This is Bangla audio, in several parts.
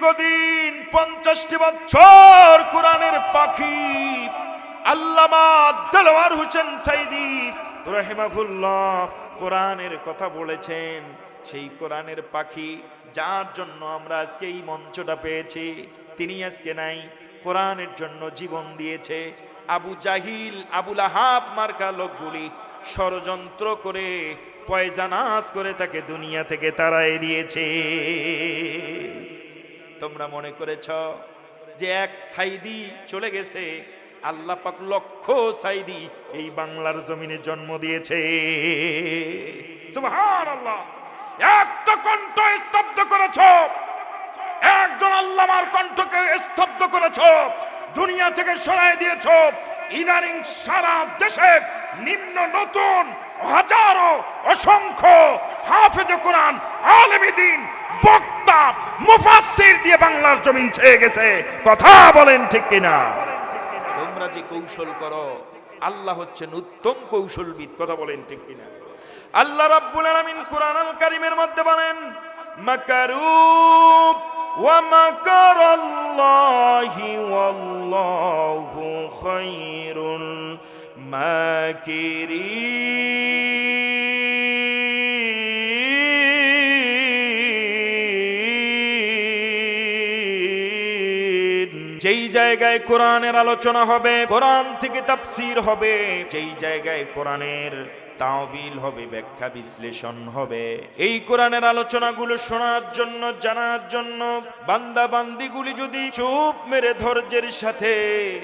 দীর্ঘদিন 50টি বছর কোরআনের পাখি আল্লামা দেলোয়ার হোসেন সাইদী রাহিমাহুল্লাহ কোরআনের কথা বলেছেন। সেই কোরআনের পাখি যার জন্য আমরা আজকে এই মঞ্চটা পেয়েছি, তিনি আজকে নাই, কোরআনের জন্য জীবন দিয়েছে। আবু জাহিল, আবুল আহাব মার্কা লোকগুলি ষড়যন্ত্র করে পয়জানাজ করে তাকে দুনিয়া থেকে তাড়াই দিয়েছে। তোমরা মনে করেছ যে এক সাইদি চলে গেছে, আল্লাহ পাক লক্ষ সাইদি এই বাংলার জমিনে জন্ম দিয়েছে। সুবহানাল্লাহ। একটা কণ্ঠ স্তব্ধ করেছ, একজন আল্লামার কণ্ঠকে স্তব্ধ করেছ, দুনিয়া থেকে সরাই দিয়েছ। ইদানিং সারা দেশে নিম্ন নতুন হাজারো অসংখ্য হাফেজে কোরআন, আলেমে দ্বীন, বক্তা, মুফাসসির দিয়ে বাংলার জমিন ছেয়ে গেছে। কথা বলেন ঠিক কিনা? তোমরা যে কৌশল করো, আল্লাহ হচ্ছেন উত্তম কৌশলবিদ। কথা বলেন ঠিক কিনা? আল্লাহ রাব্বুল আলামিন কোরআনুল কারীমের মধ্যে বলেন, মাকারু ওয়া মাকারাল্লাহি ওয়াল্লাহু খায়রুল মাকিরিন। যেই জায়গায় কোরআনের আলোচনা হবে, কোরআন থেকে তাফসীর হবে, যেই জায়গায় কোরআনের তাওবিল হবে, ব্যাখ্যা বিশ্লেষণ হবে, এই কোরআনের আলোচনাগুলো শোনার জন্য, জানার জন্য বান্দা বান্দিগুলি যদি চুপ মেরে ধৈর্যের সাথে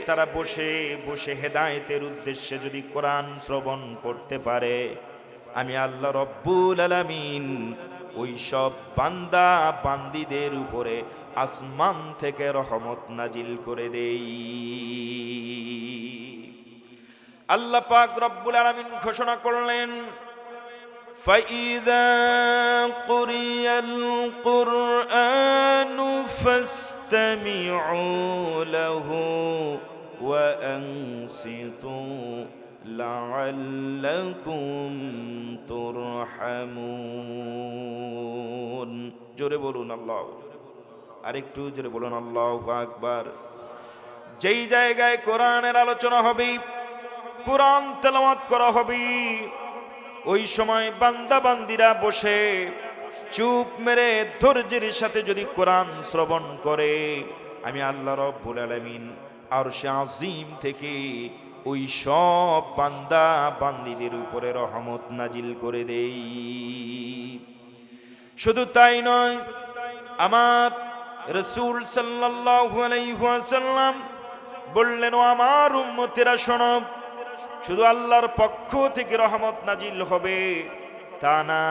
তারা বসে বসে হেদায়েতের উদ্দেশ্যে যদি কোরআন শ্রবণ করতে পারে, আমি আল্লাহ রব্বুল আলামিন ওই সব বান্দা বান্দিদের উপরে আসমান থেকে রহমত নাজিল করে দেই। আল্লাহ পাক রব্বুল আলামিন ঘোষণা করলেন, ফাইযা কুরিয়াল কুরআনু ফাসতামিউ লাহু ওয়া আনসিতু লাআল্লাকুম তুরহামুন। জোরে বলুন আল্লাহ, আরেকটু জোরে বলুন আল্লাহু আকবার। যেই জায়গায় কোরআনের আলোচনা হবে, কোরআন তেলাওয়াত করা হবে, ওই সময় বান্দা বান্দিরা বসে চুপ মেরে ধৈর্যের সাথে যদি কোরআন শ্রবণ করে, আমি আল্লাহ রব্বুল আলামিন আরশে আজিম থেকে ওই সব বান্দা বান্দিদের উপরে রহমত নাজিল করে দেই। শুধু তাই নয়, আমার রাসূল সাল্লাল্লাহু আলাইহি ওয়াসাল্লাম বললেন, ও আমার উম্মতেরা শোনো, শুধু আল্লাহর পক্ষ থেকে রহমত নাজিল হবে তা না,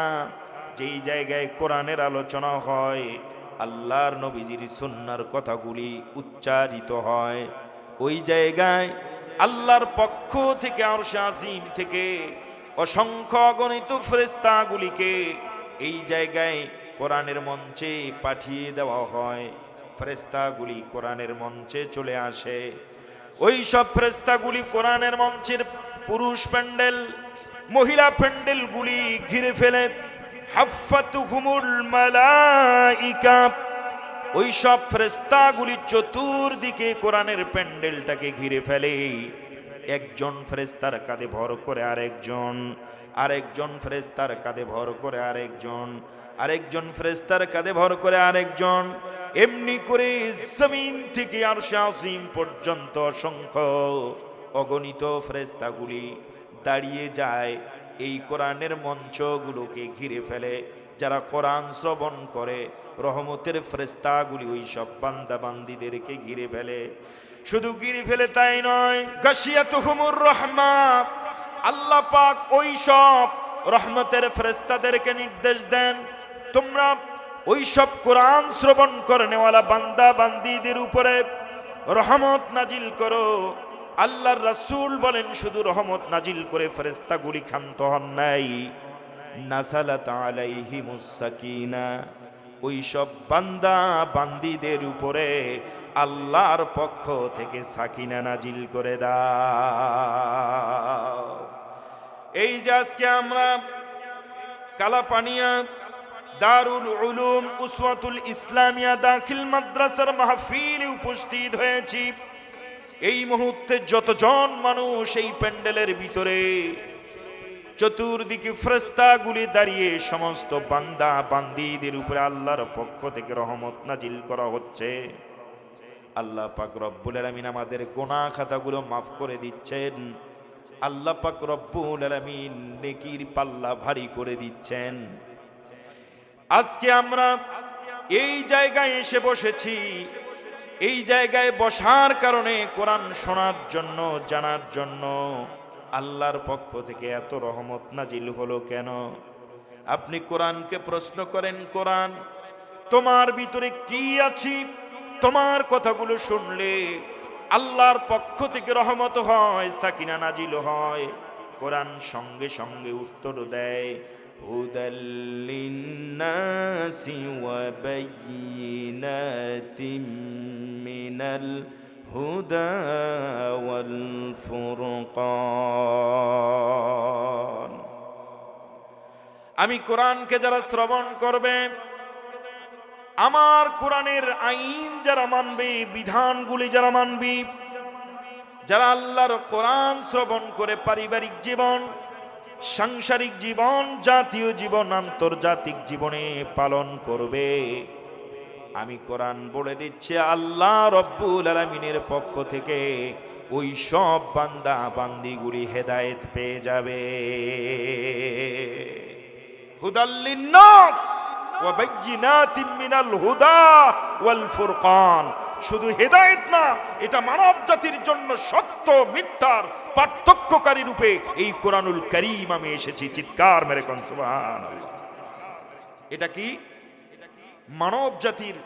যেই জায়গায় কোরআনের আলোচনা হয়, আল্লাহর নবীজির সুন্নাহর কথাগুলি উচ্চারিত হয়, ওই জায়গায় আল্লাহর পক্ষ থেকে আরশে আজিম থেকে অসংখ্য অগণিত ফেরেশতাগুলিকে এই জায়গায় কোরআনের মঞ্চে পাঠিয়ে দেওয়া হয়। ফেরেশতাগুলি কোরআনের মঞ্চে চলে আসে। ওই সব ফেরেশতাগুলি কোরআনের মঞ্চের পুরুষ প্যান্ডেল, মহিলা প্যান্ডেলগুলি ঘিরে ফেলে। হাফাতুহুমুল মালাইকা, ওই সব ফেরেশতাগুলি চতুর্দিকে কোরআনের প্যান্ডেলটাকে ঘিরে ফেলে। একজন ফেরেশতার কাঁধে ভর করে আরেকজন, আরেকজন ফেরেশতার কাঁধে ভর করে আরেকজন, আরেকজন ফেরেশতার কাঁধে ভর করে আরেকজন, এমনি করে জমিন থেকে আরশে আজিম পর্যন্ত অসংখ্য অগণিত ফেরেশতাগুলি দাঁড়িয়ে যায়, এই কোরআনের মঞ্চগুলোকে ঘিরে ফেলে। যারা কোরআন শ্রবণ করে, রহমতের ফেরেশতাগুলি ওই সব বান্দা বান্দিদেরকে ঘিরে ফেলে। শুধু ঘিরে ফেলে তাই নয়, গাশিয়াতুহুমুর রাহমা, আল্লাহ পাক ওই সব রহমতের ফেরেশতাদেরকে নির্দেশ দেন, তোমরা ওই সব কোরআন শ্রবণ করনেওয়ালা বান্দা বান্দিদের উপরে রহমত নাজিল করো। আল্লাহর রাসূল বলেন, শুধু রহমত নাজিল করে ফেরেশতাগুলি ক্ষান্ত হন নাই, নাযালাত আলাইহিমুস সাকিনা, ওই সব বান্দা বান্দিদের উপরে আল্লাহর পক্ষ থেকে সাকিনা নাজিল করে দাও। এই যে আজকে আমরা কালাপানিয়া দারুল উলুম উসওয়াতুল ইসলামিয়া দাখিল মাদ্রাসার মাহফিলে উপস্থিত হয়েছি। এই মুহূর্তে যতজন মানুষ এই প্যান্ডেলের ভিতরে, চতুর্দিকে ফেরেশতাগুলি দাঁড়িয়ে সমস্ত বান্দা বান্দীদের উপরে আল্লাহর পক্ষ থেকে রহমত নাজিল করা হচ্ছে। আল্লাহ পাক রব্বুল আলামিন আমাদের গুনাহ খাতাগুলো মাফ করে দিচ্ছেন। আল্লাহ পাক রব্বুল আলামিন নেকির পাল্লা ভারী করে দিচ্ছেন। আজকে আমরা এই জায়গায় এসে বসেছি। এই জায়গায় বসার কারণে কোরআন শোনার জন্য, জানার জন্য। আল্লাহর পক্ষ থেকে এত রহমত নাজিল হলো কেন? আপনি কোরআনকে প্রশ্ন করেন, কোরআন তোমার ভিতরে কি আছে? তোমার কথাগুলো শুনলে আল্লাহর পক্ষ থেকে রহমত হয়, সাকিনা নাজিল হয়। কোরআন সঙ্গে সঙ্গে উত্তর দেয়, হুদাল লিন্নাসি ওয়া বায়্যিনাতিম মিনাল হুদা ওয়াল ফুরকান। আমি কোরআনকে যারা শ্রবণ করবে, আমার কোরআনের আইন যারা মানবে, বিধানগুলি যারা মানবে, যারা আল্লাহর কোরআন শ্রবণ করে পারিবারিক জীবন, সাংসারিক জীবন, জাতীয় জীবন, আন্তর্জাতিক জীবনে পালন করবে, আমি কোরআন বলে দিচ্ছি আল্লাহ রব্বুল আলামিনের পক্ষ থেকে ওই সব বান্দা বান্দিগুলি হেদায়েত পেয়ে যাবে। হুদাল লিন্নাস ওয়া বায়্যিনাতিম মিনাল হুদা ওয়াল ফুরকান। শুধু হেদায়েত না, এটা মানব জাতির জন্য সত্য মিথ্যার পার্থক্যকারী রূপে এই কোরআনুল কারীম আমি এসেছি। চিৎকার মেরে কোন সুবহানাল্লাহ। এটা কি? মানব জাতির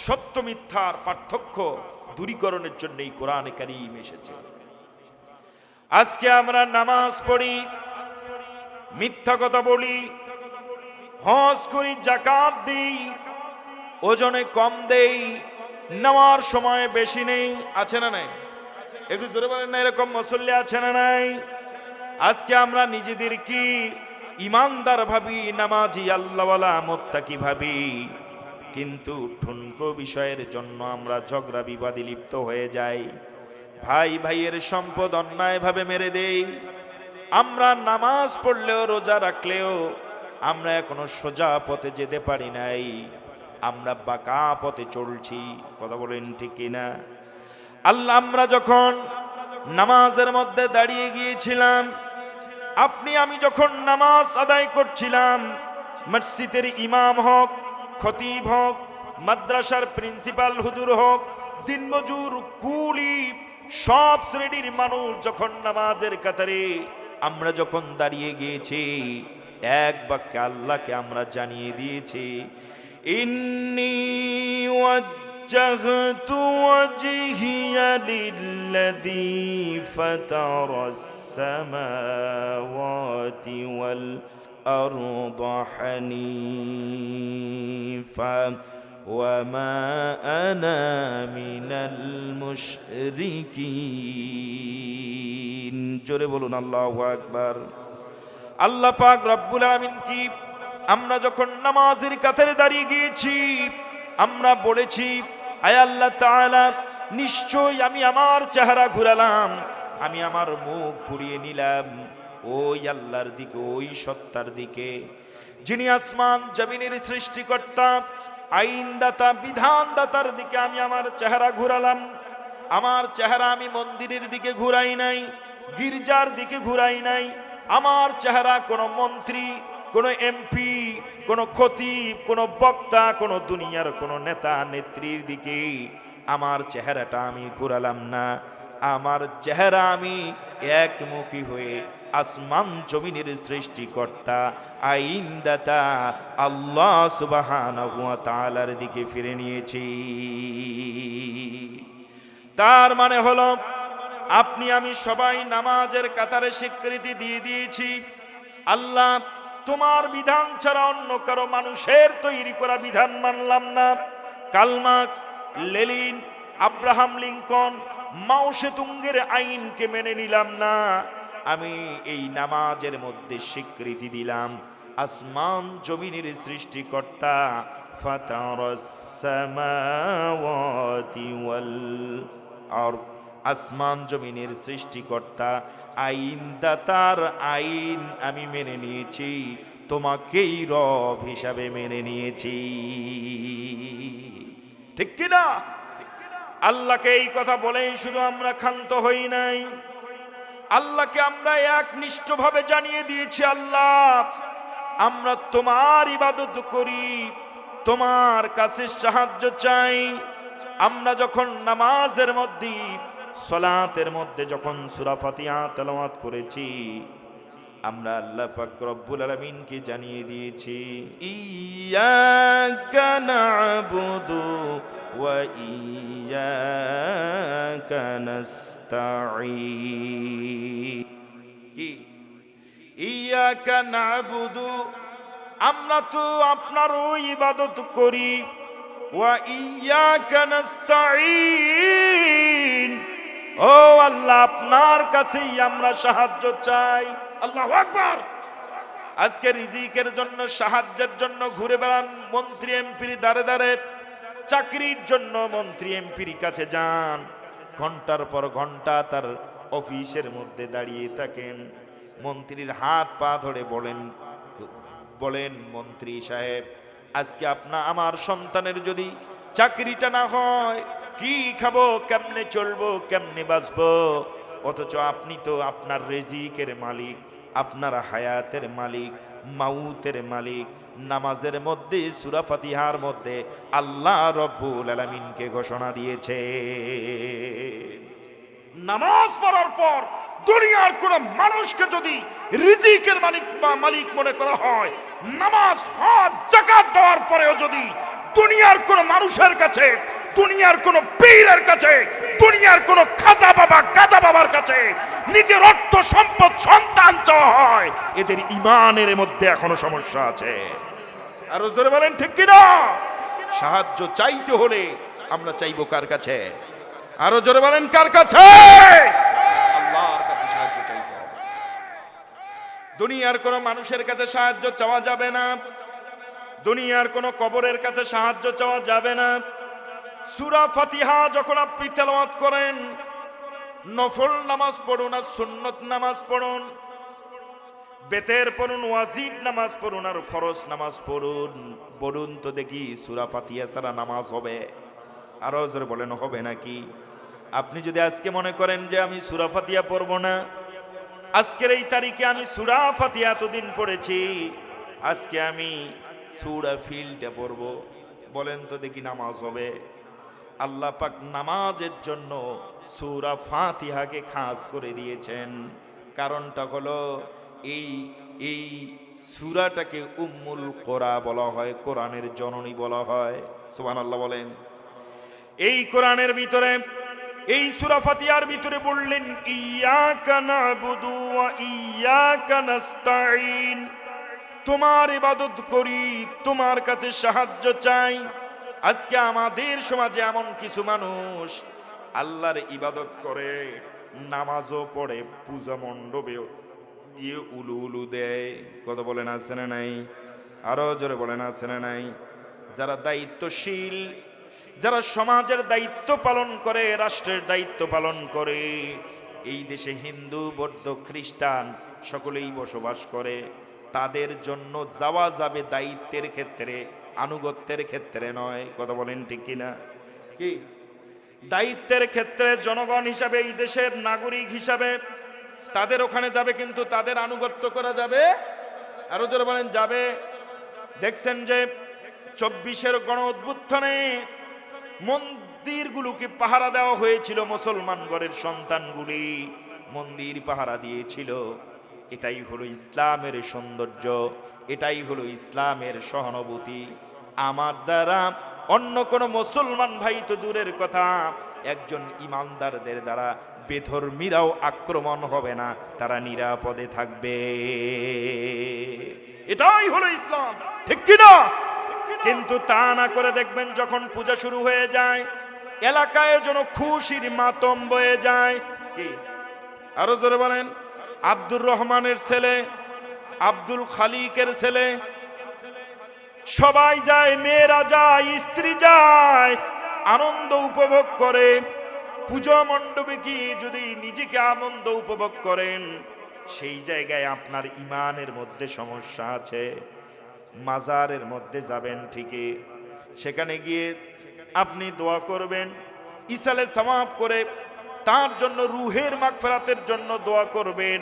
সত্য মিথ্যার পার্থক্য দূরীকরণের জন্য এই কোরআনে কারীম এসেছে। আজকে আমরা নামাজ পড়ি, মিথ্যা কথা বলি, হজ করি, যাকাত দিই, ওজনে কম দেই, নেওয়ার সময় বেশি নেই। আছে না নাই? একটু জোরে বলেন না, এরকম মুসল্লি আছে না নাই? আজকে আমরা নিজেদের কি ইমানদার ভাবি, নামাজি, আল্লাহওয়ালা, মুত্তাকি ভাবি, কিন্তু ঠুনকো বিষয়ের জন্য আমরা ঝগড়া বিবাদে লিপ্ত হয়ে যাই। ভাই ভাইয়ের সম্পদ অন্যায়ভাবে মেরে দেই। আমরা নামাজ পড়লেও, রোজা রাখলেও আমরা এখনো সোজা পথে যেতে পারি নাই। আমরা বাঁকা পথে চলছি। কথা বলেন ঠিক কিনা? আল্লাহ, আমরা যখন নামাজের মধ্যে দাঁড়িয়ে গিয়েছিলাম, আপনি আমি যখন নামাজ আদায় করছিলাম, মসজিদের ইমাম হোক, খতিব হোক, মাদ্রাসার প্রিন্সিপাল হুজুর হোক, দিনমজুর, কুলি, সব শ্রেণীর মানুষ যখন নামাজের কাতারে আমরা যখন দাঁড়িয়ে গিয়েছি, এক বাক্যে আল্লাহকে আমরা জানিয়ে দিয়েছি, ইন্নী ওয়াজ্জাহতু ওয়াজহিয়া লিল্লাযী ফাতারাস সামাওয়াতি ওয়াল আরদা হানিফা ওয়া মা আনা মিনাল মুশরিকিন। জোরে বলুন আল্লাহু আকবার। আল্লাহ পাক রব্বুল আলামিন কি আমরা যখন নামাজের কাতারে দাঁড়িয়ে গিয়েছি, আমরা বলেছি, আয় আল্লাহ তাআলা, নিশ্চয় আমি আমার চেহারা ঘুরালাম, আমি আমার মুখ ঘুরিয়ে নিলাম ওই আল্লাহর দিকে, ওই সত্তার দিকে, যিনি আসমান জমিনের সৃষ্টিকর্তা, আইনদাতা, বিধানদাতার দিকে আমি আমার চেহারা ঘুরালাম। আমার চেহারা আমি মন্দিরের দিকে ঘুরাই নাই, গির্জার দিকে ঘুরাই নাই। আমার চেহারা কোনো মন্ত্রী, কোনো এমপি, কোনো খতিব, কোনো বক্তা, কোনো দুনিয়ার কোনো নেতা নেত্রীর দিকে আমার চেহারাটা আমি ঘুরালাম না। আমার চেহারা আমি একমুখী হয়ে আসমান জমিনের সৃষ্টিকর্তা, আইনদাতা আল্লাহ সুবহানাহু ওয়া তাআলার দিকে ফিরে নিয়েছি। তার মানে হলো, আপনি আমি সবাই নামাজের কাতারে স্বীকৃতি দিয়ে দিয়েছি, আল্লাহ তোমার বিধান ছাড়া অন্য কারো মানুষের তৈরি করা বিধান মানলাম না। Curl Marx, Lenin, Abraham Lincoln, মাও সেতুংয়ের আইনকে মেনে নিলাম না। আমি এই নামাজের মধ্যে স্বীকৃতি দিলাম, আসমান জমিনের সৃষ্টিকর্তা, ফাতারাস সামাওয়াতি ওয়াল আরদ, আসমান জমিনের সৃষ্টিকর্তা, আইনদাতার আইন আমি মেনে নিয়েছি, তোমাকেই রব হিসাবে মেনে নিয়েছি। ঠিক কিনা? আল্লাহকে এই কথা বলেই শুধু আমরা ক্ষান্ত হই নাই, আল্লাহকে আমরা একনিষ্ঠভাবে জানিয়ে দিয়েছি, আল্লাহ আমরা তোমার ইবাদত করি, তোমার কাছে সাহায্য চাই। আমরা যখন নামাজের মধ্যে, সালাতের মধ্যে যখন সূরা ফাতিহা তেলাওয়াত করেছি, আমরা আল্লাহ পাক রব্বুল আলামিনকে জানিয়ে দিয়েছি, ইয়্যাকা না'বুদু ওয়া ইয়্যাকা নাস্তাঈন। কি ইয়্যাকা না'বুদু, আমরা তো আপনারও ইবাদত করি, ওয়া ইয়্যাকা নাস্তাঈন, ও আল্লাহ আপনার কাছেই আমরা সাহায্য চাই। আল্লাহু আকবার। আজকে রিজিকের জন্য, সাহায্যের জন্য ঘুরে বেড়ান মন্ত্রী এমপির দ্বারে দ্বারে, চাকরির জন্য মন্ত্রী এমপির কাছে যান, ঘন্টার পর ঘন্টা তার অফিসের মধ্যে দাঁড়িয়ে থাকেন, মন্ত্রীর হাত পা ধরে বলেন মন্ত্রী সাহেব, আজকে আমার সন্তানের যদি চাকরিটা না হয়, কি খাবো, কেমনে চলবো, কেমনে বাঁচবো? অথচ আপনি তো আপনার রিজিকের মালিক, আপনার হায়াতের মালিক, মাউতের মালিক। নামাজের মধ্যে সূরা ফাতিহার মধ্যে আল্লাহ রব্বুল আলামিনকে ঘোষণা দিয়েছে, নামাজ পড়ার পর দুনিয়ার কোন মানুষকে যদি রিজিকের মালিক বা মালিক মনে করা হয়, নামাজ, হজ, যাকাত দেওয়ার পরেও যদি দুনিয়ার কোন মানুষের কাছে, দুনিয়ার কোন পীরের কাছে, দুনিয়ার কোন খাজা বাবা, গাজা বাবার কাছে নিজের অর্থ সম্পদ, সন্তান চাওয়া হয়, এদের ঈমানের মধ্যে এখনো সমস্যা আছে। আর জোরে বলেন ঠিক কিনা? সাহায্য চাইতে হলে আমরা চাইবো কার কাছে? আরো জোরে বলেন কার কাছে? আল্লাহর কাছে সাহায্য চাইতে হবে। দুনিয়ার কোন মানুষের কাছে সাহায্য চাওয়া যাবে না, দুনিয়ার কোন কবরের কাছে সাহায্য চাওয়া যাবে না। সূরা ফাতিহা যখন আপনি তেলাওয়াত করেন, নফল নামাজ পড়ুন আর সুন্নত নামাজ পড়ুন, বেতের পড়ুন, ওয়াজিব নামাজ পড়ুন আর ফরজ নামাজ পড়ুন, বলুন তো দেখি সূরা ফাতিহা ছাড়া নামাজ হবে? আরো জোরে বলেন, হবে নাকি? আপনি যদি আজকে মনে করেন যে আমি সূরা ফাতিহা পড়ব না, আজকের এই তারিখে আমি সূরা ফাতিহা এতদিন পড়েছি, আজকে আমি সূরা ফিলটা পড়ব, বলেন তো দেখি নামাজ হবে? আল্লাহ পাক নামাজের জন্য সূরা ফাতিহাকে খাস করে দিয়েছেন। কারণটা হলো এই সূরাটাকে উম্মুল কোরা বলা হয়, কোরআনের জননী বলা হয়। সুবহানাল্লাহ বলেন। এই কোরআনের ভিতরে, এই সূরা ফাতিহার ভিতরে বললেন, ইয়্যাকা না'বুদু ওয়া ইয়্যাকা নাস্তাঈন, তোমার ইবাদত করি, তোমার কাছে সাহায্য চাই। আজকে আমাদের সমাজে এমন কিছু মানুষ আল্লাহর ইবাদত করে, নামাজও পড়ে, পূজা মণ্ডপেও গিয়ে উলু উলু দেয়। কথা বলেন আছে না নাই? আরো জোরে বলেন আছে না নাই? যারা দায়িত্বশীল, যারা সমাজের দায়িত্ব পালন করে, রাষ্ট্রের দায়িত্ব পালন করে, এই দেশে হিন্দু, বৌদ্ধ, খ্রিস্টান সকলেই বসবাস করে, তাদের জন্য যাওয়া যাবে দায়িত্বের ক্ষেত্রে, আনুগত্যের ক্ষেত্রে নয়। কথা বলেন ঠিক কিনা? কি দায়িত্বের ক্ষেত্রে জনগণ হিসাবে, এই দেশের নাগরিক হিসাবে তাদের ওখানে যাবে, কিন্তু তাদের আনুগত্য করা যাবে। আরো যারা বলেন যাবে। দেখছেন যে 24-এর গণ অভ্যুত্থানে মন্দিরগুলোকে পাহারা দেওয়া হয়েছিল, মুসলমান ঘরের সন্তানগুলি মন্দির পাহারা দিয়েছিল। এটাই হলো ইসলামের সৌন্দর্য, এটাই হলো ইসলামের সহানুভূতি। আমার দ্বারা অন্য কোন মুসলমান ভাই তো দূরের কথা, একজন ইমানদারদের দ্বারা বেধর্মীরাও আক্রমণ হবে না, তারা নিরাপদে থাকবে। এটাই হলো ইসলাম, ঠিক কিনা? কিন্তু তা না করে দেখবেন যখন পূজা শুরু হয়ে যায়, এলাকায় যেন খুশির মাতম বয়ে যায়। কি আরো জোরে বলেন? আব্দুর রহমানের ছেলে আব্দুল খালিকের ছেলে। সবাই যায়, মেয়েরা যায়, স্ত্রী যায়, আনন্দ উপভোগ করে। পূজা মণ্ডপে গিয়ে যদি নিজেকে আনন্দ উপভোগ করেন, সেই জায়গায় আপনার ইমানের মধ্যে সমস্যা আছে। মাজারের মধ্যে যাবেন ঠিকই, সেখানে গিয়ে আপনি দোয়া করবেন, ইসালে সওয়াব করে তার জন্য রুহের মাগফিরাতের জন্য দোয়া করবেন।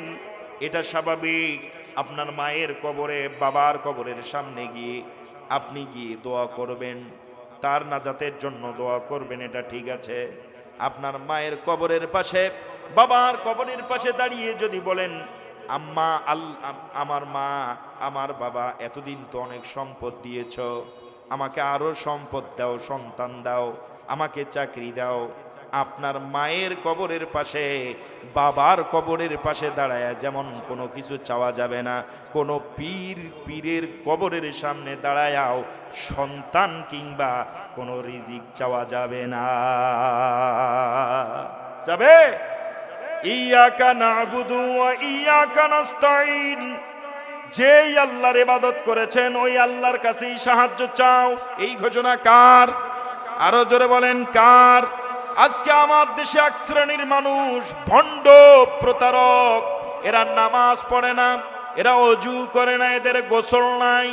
এটা স্বাভাবিক। আপনার মায়ের কবরে, বাবার কবরের সামনে গিয়ে আপনি গিয়ে দোয়া করবেন, তার নাজাতের জন্য দোয়া করবেন, এটা ঠিক আছে। আপনার মায়ের কবরের পাশে, বাবার কবরের পাশে দাঁড়িয়ে যদি বলেন, আম্মা আমার মা, আমার বাবা, এতদিন তো অনেক সম্পদ দিয়েছ, আমাকে আরো সম্পদ দাও, সন্তান দাও, আমাকে চাকরি দাও। আপনার মায়ের কবরের পাশে, বাবার কবরের পাশে দাঁড়ায় যেমন কোনো কিছু চাওয়া যাবে না, কোনো পীরের কবরের সামনে দাঁড়ায়াও সন্তান কিংবা কোনো রিজিক চাওয়া যাবে না। যাবে? ইয়াকা না'বুদু ওয়া ইয়াকা নাস্তাঈন। যেই আল্লাহর ইবাদত করেছেন ওই আল্লাহর কাছেই সাহায্য চাও। এই ঘোষণা কার? আরো জোরে বলেন কার? আজকে আমার দেশে এক শ্রেণীর মানুষ ভণ্ড, প্রতারক, এরা নামাজ পড়ে না, এরা অজু করে না, এদের গোসল নাই,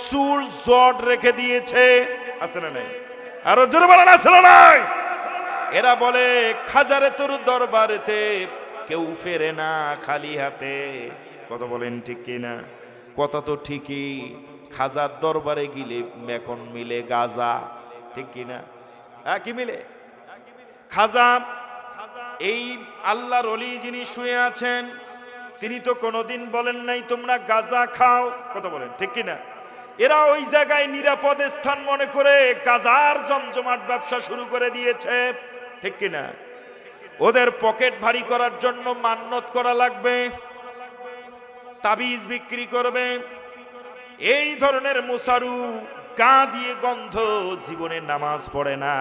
চুল জট রেখে দিয়েছে। আছে না নাই? আরো জোরে বলেন আছে না নাই? এরা বলে খাজারে তোর দরবারেতে কেউ ফেরে না খালি হাতে। কথা বলেন ঠিক কিনা? কথা তো ঠিকই। খাজার দরবারে গেলে এখন মিলে গাজা, ঠিক কিনা? হ্যাঁ, কি মিলে? খাজা, এই আল্লাহর ওলি যিনি শুয়ে আছেন, তিনি তো কোনোদিন বলেন নাই তোমরা গাজা খাও। কথা বলেন ঠিক কিনা? এরা ওই জায়গায় নিরাপদ স্থান মনে করে গাজার জমজমাট ব্যবসা শুরু করে দিয়েছে, ঠিক কিনা? ওদের পকেট ভারী করার জন্য মান্নত করা লাগবে, তাবিজ বিক্রি করবে। এই ধরনের মুসারু, গা দিয়ে গন্ধ, জীবনে নামাজ পড়ে না,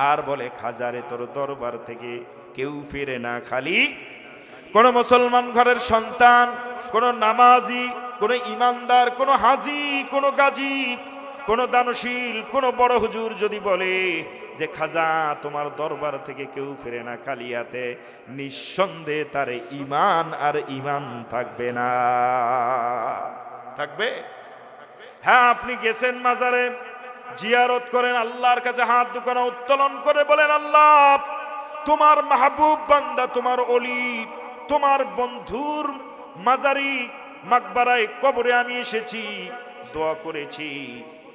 আর বলে খাজারে তোর দরবার থেকে কেউ ফিরে না খালি। কোন মুসলমান ঘরের সন্তান, কোন নামাজি, কোন ইমানদার, কোন হাজি, কোন গাজী, কোন দানশীল, কোন বড় হুজুর যদি বলে যে খাজা তোমার দরবার থেকে কেউ ফিরে না খালি হাতে, নিঃসন্দেহে তার ইমান আর ইমান থাকবে না। থাকবে? হ্যাঁ, আপনি গেছেন মাজারে, জিয়ারত করেন, আল্লাহর কাছে হাত দুখানা উত্তোলন করে বলেন, আল্লাহ তোমার মাহবুব বান্দা, তোমার ওলি, তোমার বন্ধুর মাজারি মাকবারায় কবরে আমি এসেছি, দোয়া করেছি,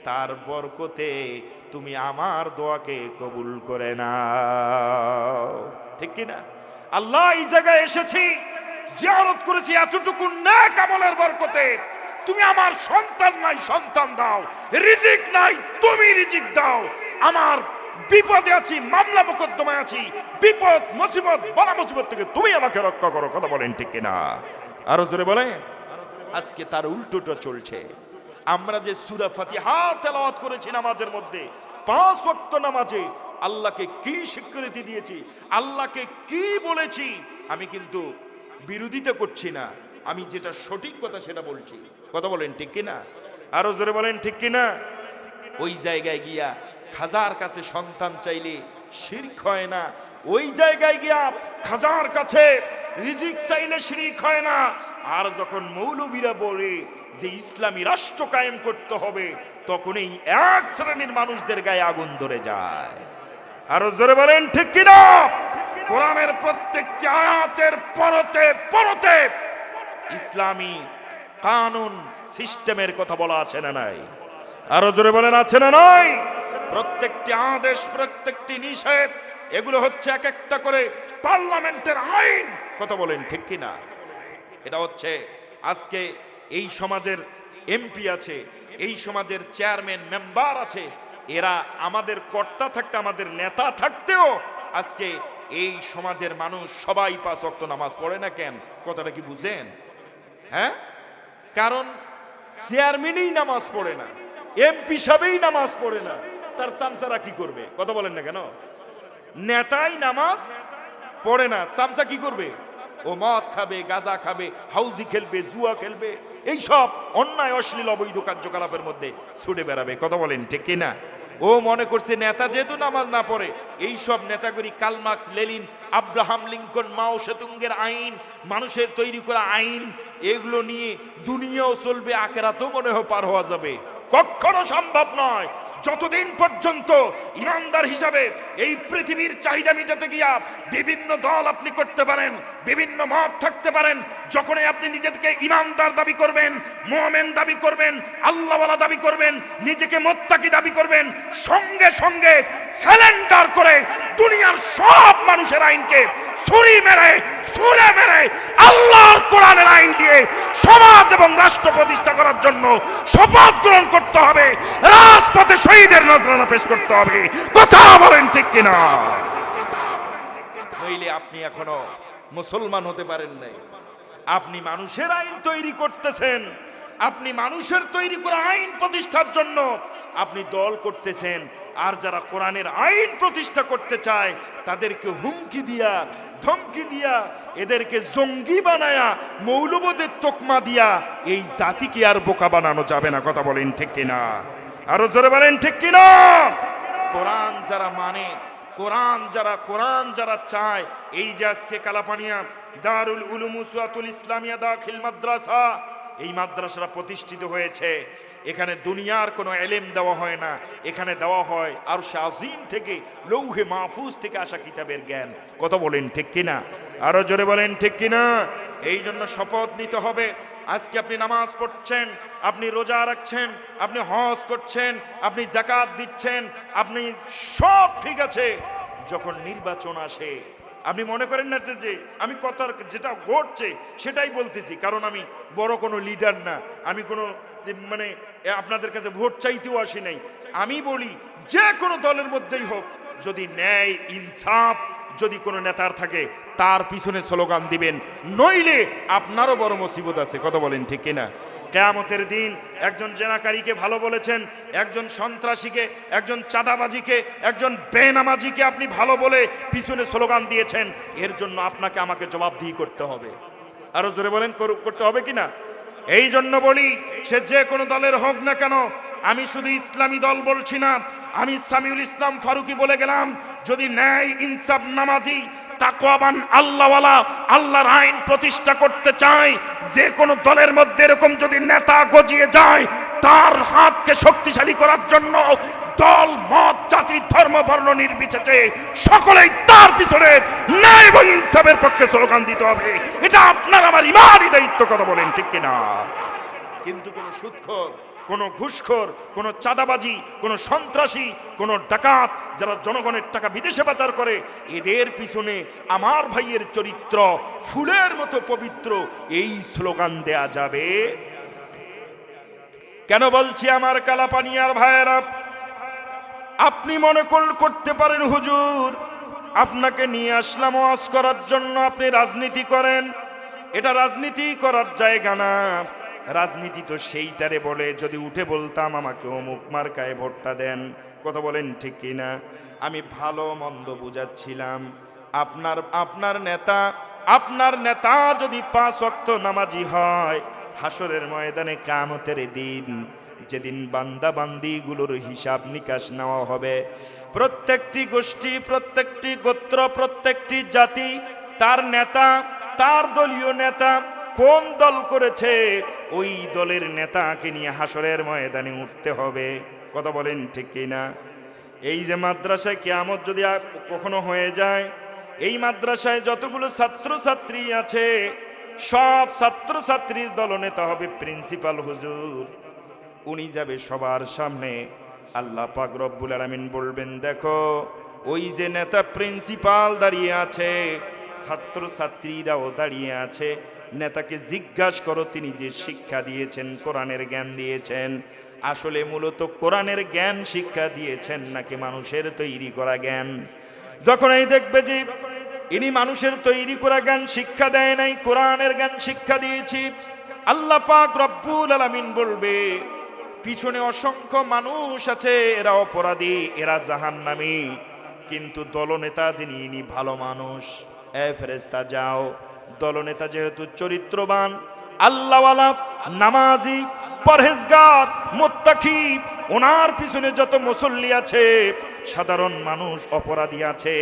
তার বরকতে তুমি আমার দোয়াকে কবুল করে নাও। ঠিক কিনা? আল্লাহ এই জায়গায় এসেছি, জিয়ারত করেছি, এতটুকু নেক আমলের বরকতে তুমি আমার সন্তান নাই, সন্তান দাও, রিজিক নাই, তুমি রিজিক দাও, আমার বিপদে আছি, মামলা মোকদ্দমায় আছি, বিপদ মুসিবত, বলা মুসিবত থেকে তুমি আমাকে রক্ষা করো। কথা বলেন ঠিক কিনা? আরো জোরে বলেন। আজকে তার উল্টোটা চলছে। আমরা যে সূরা ফাতিহা তেলাওয়াত করেছি নামাজের মধ্যে, 5 ওয়াক্ত নামাজে আল্লাহকে কি স্বীকৃতি দিয়েছি, আল্লাহকে কি বলেছি, আমি কিন্তু বিরোধিতা করছি না, আমি যেটা সঠিক কথা সেটা বলছি। কথা বলেন ঠিক কিনা? আরো জোরে বলেন ঠিক কিনা? ওই জায়গায় গিয়া খাজার কাছে সন্তান চাইলে শিরক হয় না, ওই জায়গায় গিয়া খাজার কাছে রিজিক চাইলে শিরক হয় না। আর যখন মৌলবীরা বলে যে ইসলামী রাষ্ট্র কায়েম করতে হবে, তখন এই এক শ্রেণীর মানুষদের গায়ে আগুন ধরে যায়। আরো জোরে বলেন ঠিক কিনা? কোরআনের প্রত্যেকটি আয়াতের পরতে পরতে ইসলামী কানুন সিস্টেমের কথা বলা আছে না নাই? আরো জোরে বলেন আছে না নাই? প্রত্যেকটি আদেশ, প্রত্যেকটি নিষেধ, এগুলো হচ্ছে এক একটা করে পার্লামেন্টের আইন। কথা বলেন ঠিক কিনা? এটা হচ্ছে আজকে এই সমাজের এমপি আছে, এই সমাজের চেয়ারম্যান মেম্বার আছে, এরা আমাদের কর্তা থাকতে, আমাদের নেতা থাকতেও আজকে এই সমাজের মানুষ সবাই 5 ওয়াক্ত নামাজ পড়ে না। কেন? কথাটা কি বুঝেন? হ্যাঁ, কারণ চেয়ারম্যানই নামাজ পড়ে না, এমপি সাহেবই নামাজ পড়ে না, তার চামচারা কি করবে? কথা বলেন না কেন? নেতাই নামাজ পড়ে না, চামচা কি করবে? ও মদ খাবে, গাঁজা খাবে, হাউজি খেলবে, জুয়া খেলবে, এইসব অন্যায় অশ্লীল অবৈধ কার্যকলাপের মধ্যে ছুটে বেড়াবে। কথা বলেন ঠিক কিনা? ও মনে করছে নেতা যেহেতু নামাজ না পড়ে, এই সব নেতাগরি Karl Marx, Lenin, Abraham Lincoln, Mao সেতুঙ্গের আইন, মানুষের তৈরি করা আইন, এগুলো নিয়ে দুনিয়াও চলবে, আখেরাতেও মনে হয় পার হওয়া যাবে। কখনো সম্ভব নয়। যতদিন পর্যন্ত ইমানদার হিসাবে এই পৃথিবীর চাহিদা মেটাতে গিয়া বিভিন্ন দল আপনি করতে পারেন, বিভিন্ন মত থাকতে পারেন, যখনই আপনি নিজেকে ইমানদার দাবি করবেন, মুমিন দাবি করবেন, আল্লাহওয়ালা দাবি করবেন, নিজেকে মুত্তাকি দাবি করবেন, সঙ্গে সঙ্গে স্যালেন্ডার করে দুনিয়ার সব মানুষের আইনকে ছুরি মেরে ছুঁড়ে মেরে আল্লাহর কোরআনের আইন দিয়ে সমাজ এবং রাষ্ট্র প্রতিষ্ঠা করার জন্য শপথ গ্রহণ করতে হবে, রাজপথে শহীদের নজরানা পেশ করতে হবে। কথা বলেন ঠিক কিনা? নইলে আপনি এখনো মুসলমান হতে পারেন নাই। আপনি মানুষের আইন তৈরি করতেছেন, আপনি মানুষের তৈরি করা আইন প্রতিষ্ঠার জন্য আপনি দল করতেছেন, আর যারা কোরআনের আইন প্রতিষ্ঠা করতে চায় তাদেরকে হুমকি দিয়া, ধমকি দিয়া, এদেরকে জঙ্গি বানায়া, মৌলবাদের তোকমা দিয়া এই জাতিকে আর বোকা বানানো যাবে না। কথা বলেন ঠিক কিনা? আরো জোরে বলেন ঠিক কিনা? কোরআন যারা মানে, কোরআন যারা চায়, এই যে আজকে কালাপানিয়া দারুল উলুম উসওয়াতুল ইসলামিয়া দাখিল মাদ্রাসা, এই মাদ্রাসাটা প্রতিষ্ঠিত হয়েছে, এখানে দুনিয়ার কোনো এলেম দেওয়া হয় না, এখানে দেওয়া হয় আরশে আজিম থেকে, লৌহে মাহফুজ থেকে আসা কিতাবের জ্ঞান। কথা বলেন ঠিক কিনা? আরো জোরে বলেন ঠিক কিনা? এই জন্য শপথ নিতে হবে। আজকে আপনি নামাজ পড়ছেন, আপনি রোজা রাখছেন, আপনি হজ করছেন, আপনি যাকাত দিচ্ছেন, আপনি সব ঠিক আছে। যখন নির্বাচন আসে আপনি মনে করেন না যে আমি কথার যেটা ঘটছে সেটাই বলতেছি, কারণ আমি বড় কোনো লিডার না, আমি কোনো মানে আপনাদের কাছে ভোট চাইতেও আসি নাই। আমি বলি যে কোনো দলের মধ্যেই হোক, যদি ন্যায় ইনসাফ যদি কোনো নেতার থাকে তার পিছনে স্লোগান দিবেন, নইলে আপনারও বড় মুসিবত আছে। কথা বলেন ঠিক কিনা? কিয়ামতের দিন একজন জেনাকারীকে ভালো বলেছেন, একজন সন্ত্রাসীকে, একজন চাঁদাবাজিকে, একজন বেনামাজিকে আপনি ভালো বলে পিছনে স্লোগান দিয়েছেন, এর জন্য আপনাকে আমাকে জবাবদিহি করতে হবে। আরো জোরে বলেন, করতে হবে কিনা? এই জন্য বলি, সে যে কোনো দলের হোক না কেন, আমি শুধু ইসলামী দল বলছি না, আমি সামিউল ইসলাম ফারুকি বলে গেলাম, যদি ন্যায় ইনসাফ, নামাজি, তাকওয়াবান, আল্লাহওয়ালা, আল্লাহর আইন প্রতিষ্ঠা করতে চায়, যে কোনো দলের মধ্যে এরকম যদি নেতা গজিয়ে যায়, তার হাতকে শক্তিশালী করার জন্য দল, মত, জাতি, ধর্ম, বর্ণ নির্বিশেষে সকলেই তার পিছনে ন্যায় এবং ইনসাফের পক্ষে স্লোগান দিতে হবে। এটা আপনার আমার ইমানি দায়িত্ব। কথা বলেন ঠিক কিনা? কিন্তু কোন সুদখোর, কোন ঘুষখোর, কোন চাঁদাবাজি, কোন সন্ত্রাসী, কোন ডাকাত যারা জনগণের টাকা বিদেশে পাচার করে, এদের পিছনে আমার ভাইয়ের চরিত্র ফুলের মতো পবিত্র, এই স্লোগান দেয়া যাবে কেন? বলছি আমার কালাপানিয়ার ভাইয়েরা, আপনি মনে করতে পারেন হুজুর আপনাকে নিয়ে আসলাম ওয়াজ করার জন্য, আপনি রাজনীতি করেন। এটা রাজনীতি করার জায়গা না। রাজনীতি তো সেইটারে বলে, যদি উঠে বলতাম আমাকে অমুক মার্কায় ভোটটা দেন। কথা বলেন ঠিক কিনা? আমি ভালো মন্দ বুঝাচ্ছিলাম। আপনার নেতা যদি 5 ওয়াক্ত নামাজি হয়, হাসরের ময়দানে কিয়ামতের দিন যেদিন বান্দা বান্দিগুলোর হিসাব নিকাশ নেওয়া হবে, প্রত্যেকটি গোষ্ঠী, প্রত্যেকটি গোত্র, প্রত্যেকটি জাতি তার নেতা, তার দলীয় নেতা কোন দল করেছে, ওই দলের নেতাকে নিয়ে হাসরের ময়দানে উঠতে হবে। কথা বলেন ঠিক কিনা? এই যে মাদ্রাসায় কিয়ামত যদি কখনো হয়ে যায়, এই মাদ্রাসায় যতগুলো ছাত্রছাত্রী আছে সব ছাত্রছাত্রীর দলনেতা হবে প্রিন্সিপাল হুজুর। উনি যাবে সবার সামনে, আল্লাহ পাক রব্বুল আলামিন বলবেন, দেখো ওই যে নেতা প্রিন্সিপাল দাঁড়িয়ে আছে, ছাত্রছাত্রীরাও দাঁড়িয়ে আছে, নেতাকে জিজ্ঞাসা করো তিনি যে শিক্ষা দিয়েছেন, কোরআনের জ্ঞান দিয়েছেন, আসলে মূলত কোরআনের জ্ঞান শিক্ষা দিয়েছেন নাকি মানুষের তৈরি করা জ্ঞান? যখন এই দেখবে যে ইনি মানুষের তৈরি করা জ্ঞান শিক্ষা দেয় নাই, কোরআনের জ্ঞান শিক্ষা দিয়েছি, আল্লাহ পাক রব্বুল আলামিন বলবে পিছনে অসংখ্য মানুষ আছে, এরা অপরাধী, এরা জাহান্নামী, কিন্তু দলনেতা যিনি ইনি ভালো মানুষ। এ ফেরেশতা যাও, দলনেতা যেহেতু চরিত্রবান, আল্লাহওয়ালা, নামাজি, পরহেজগার, মুত্তাকি, ওনার পিছনে যত মুসল্লি আছে, সাধারণ মানুষ অপরাধী আছে।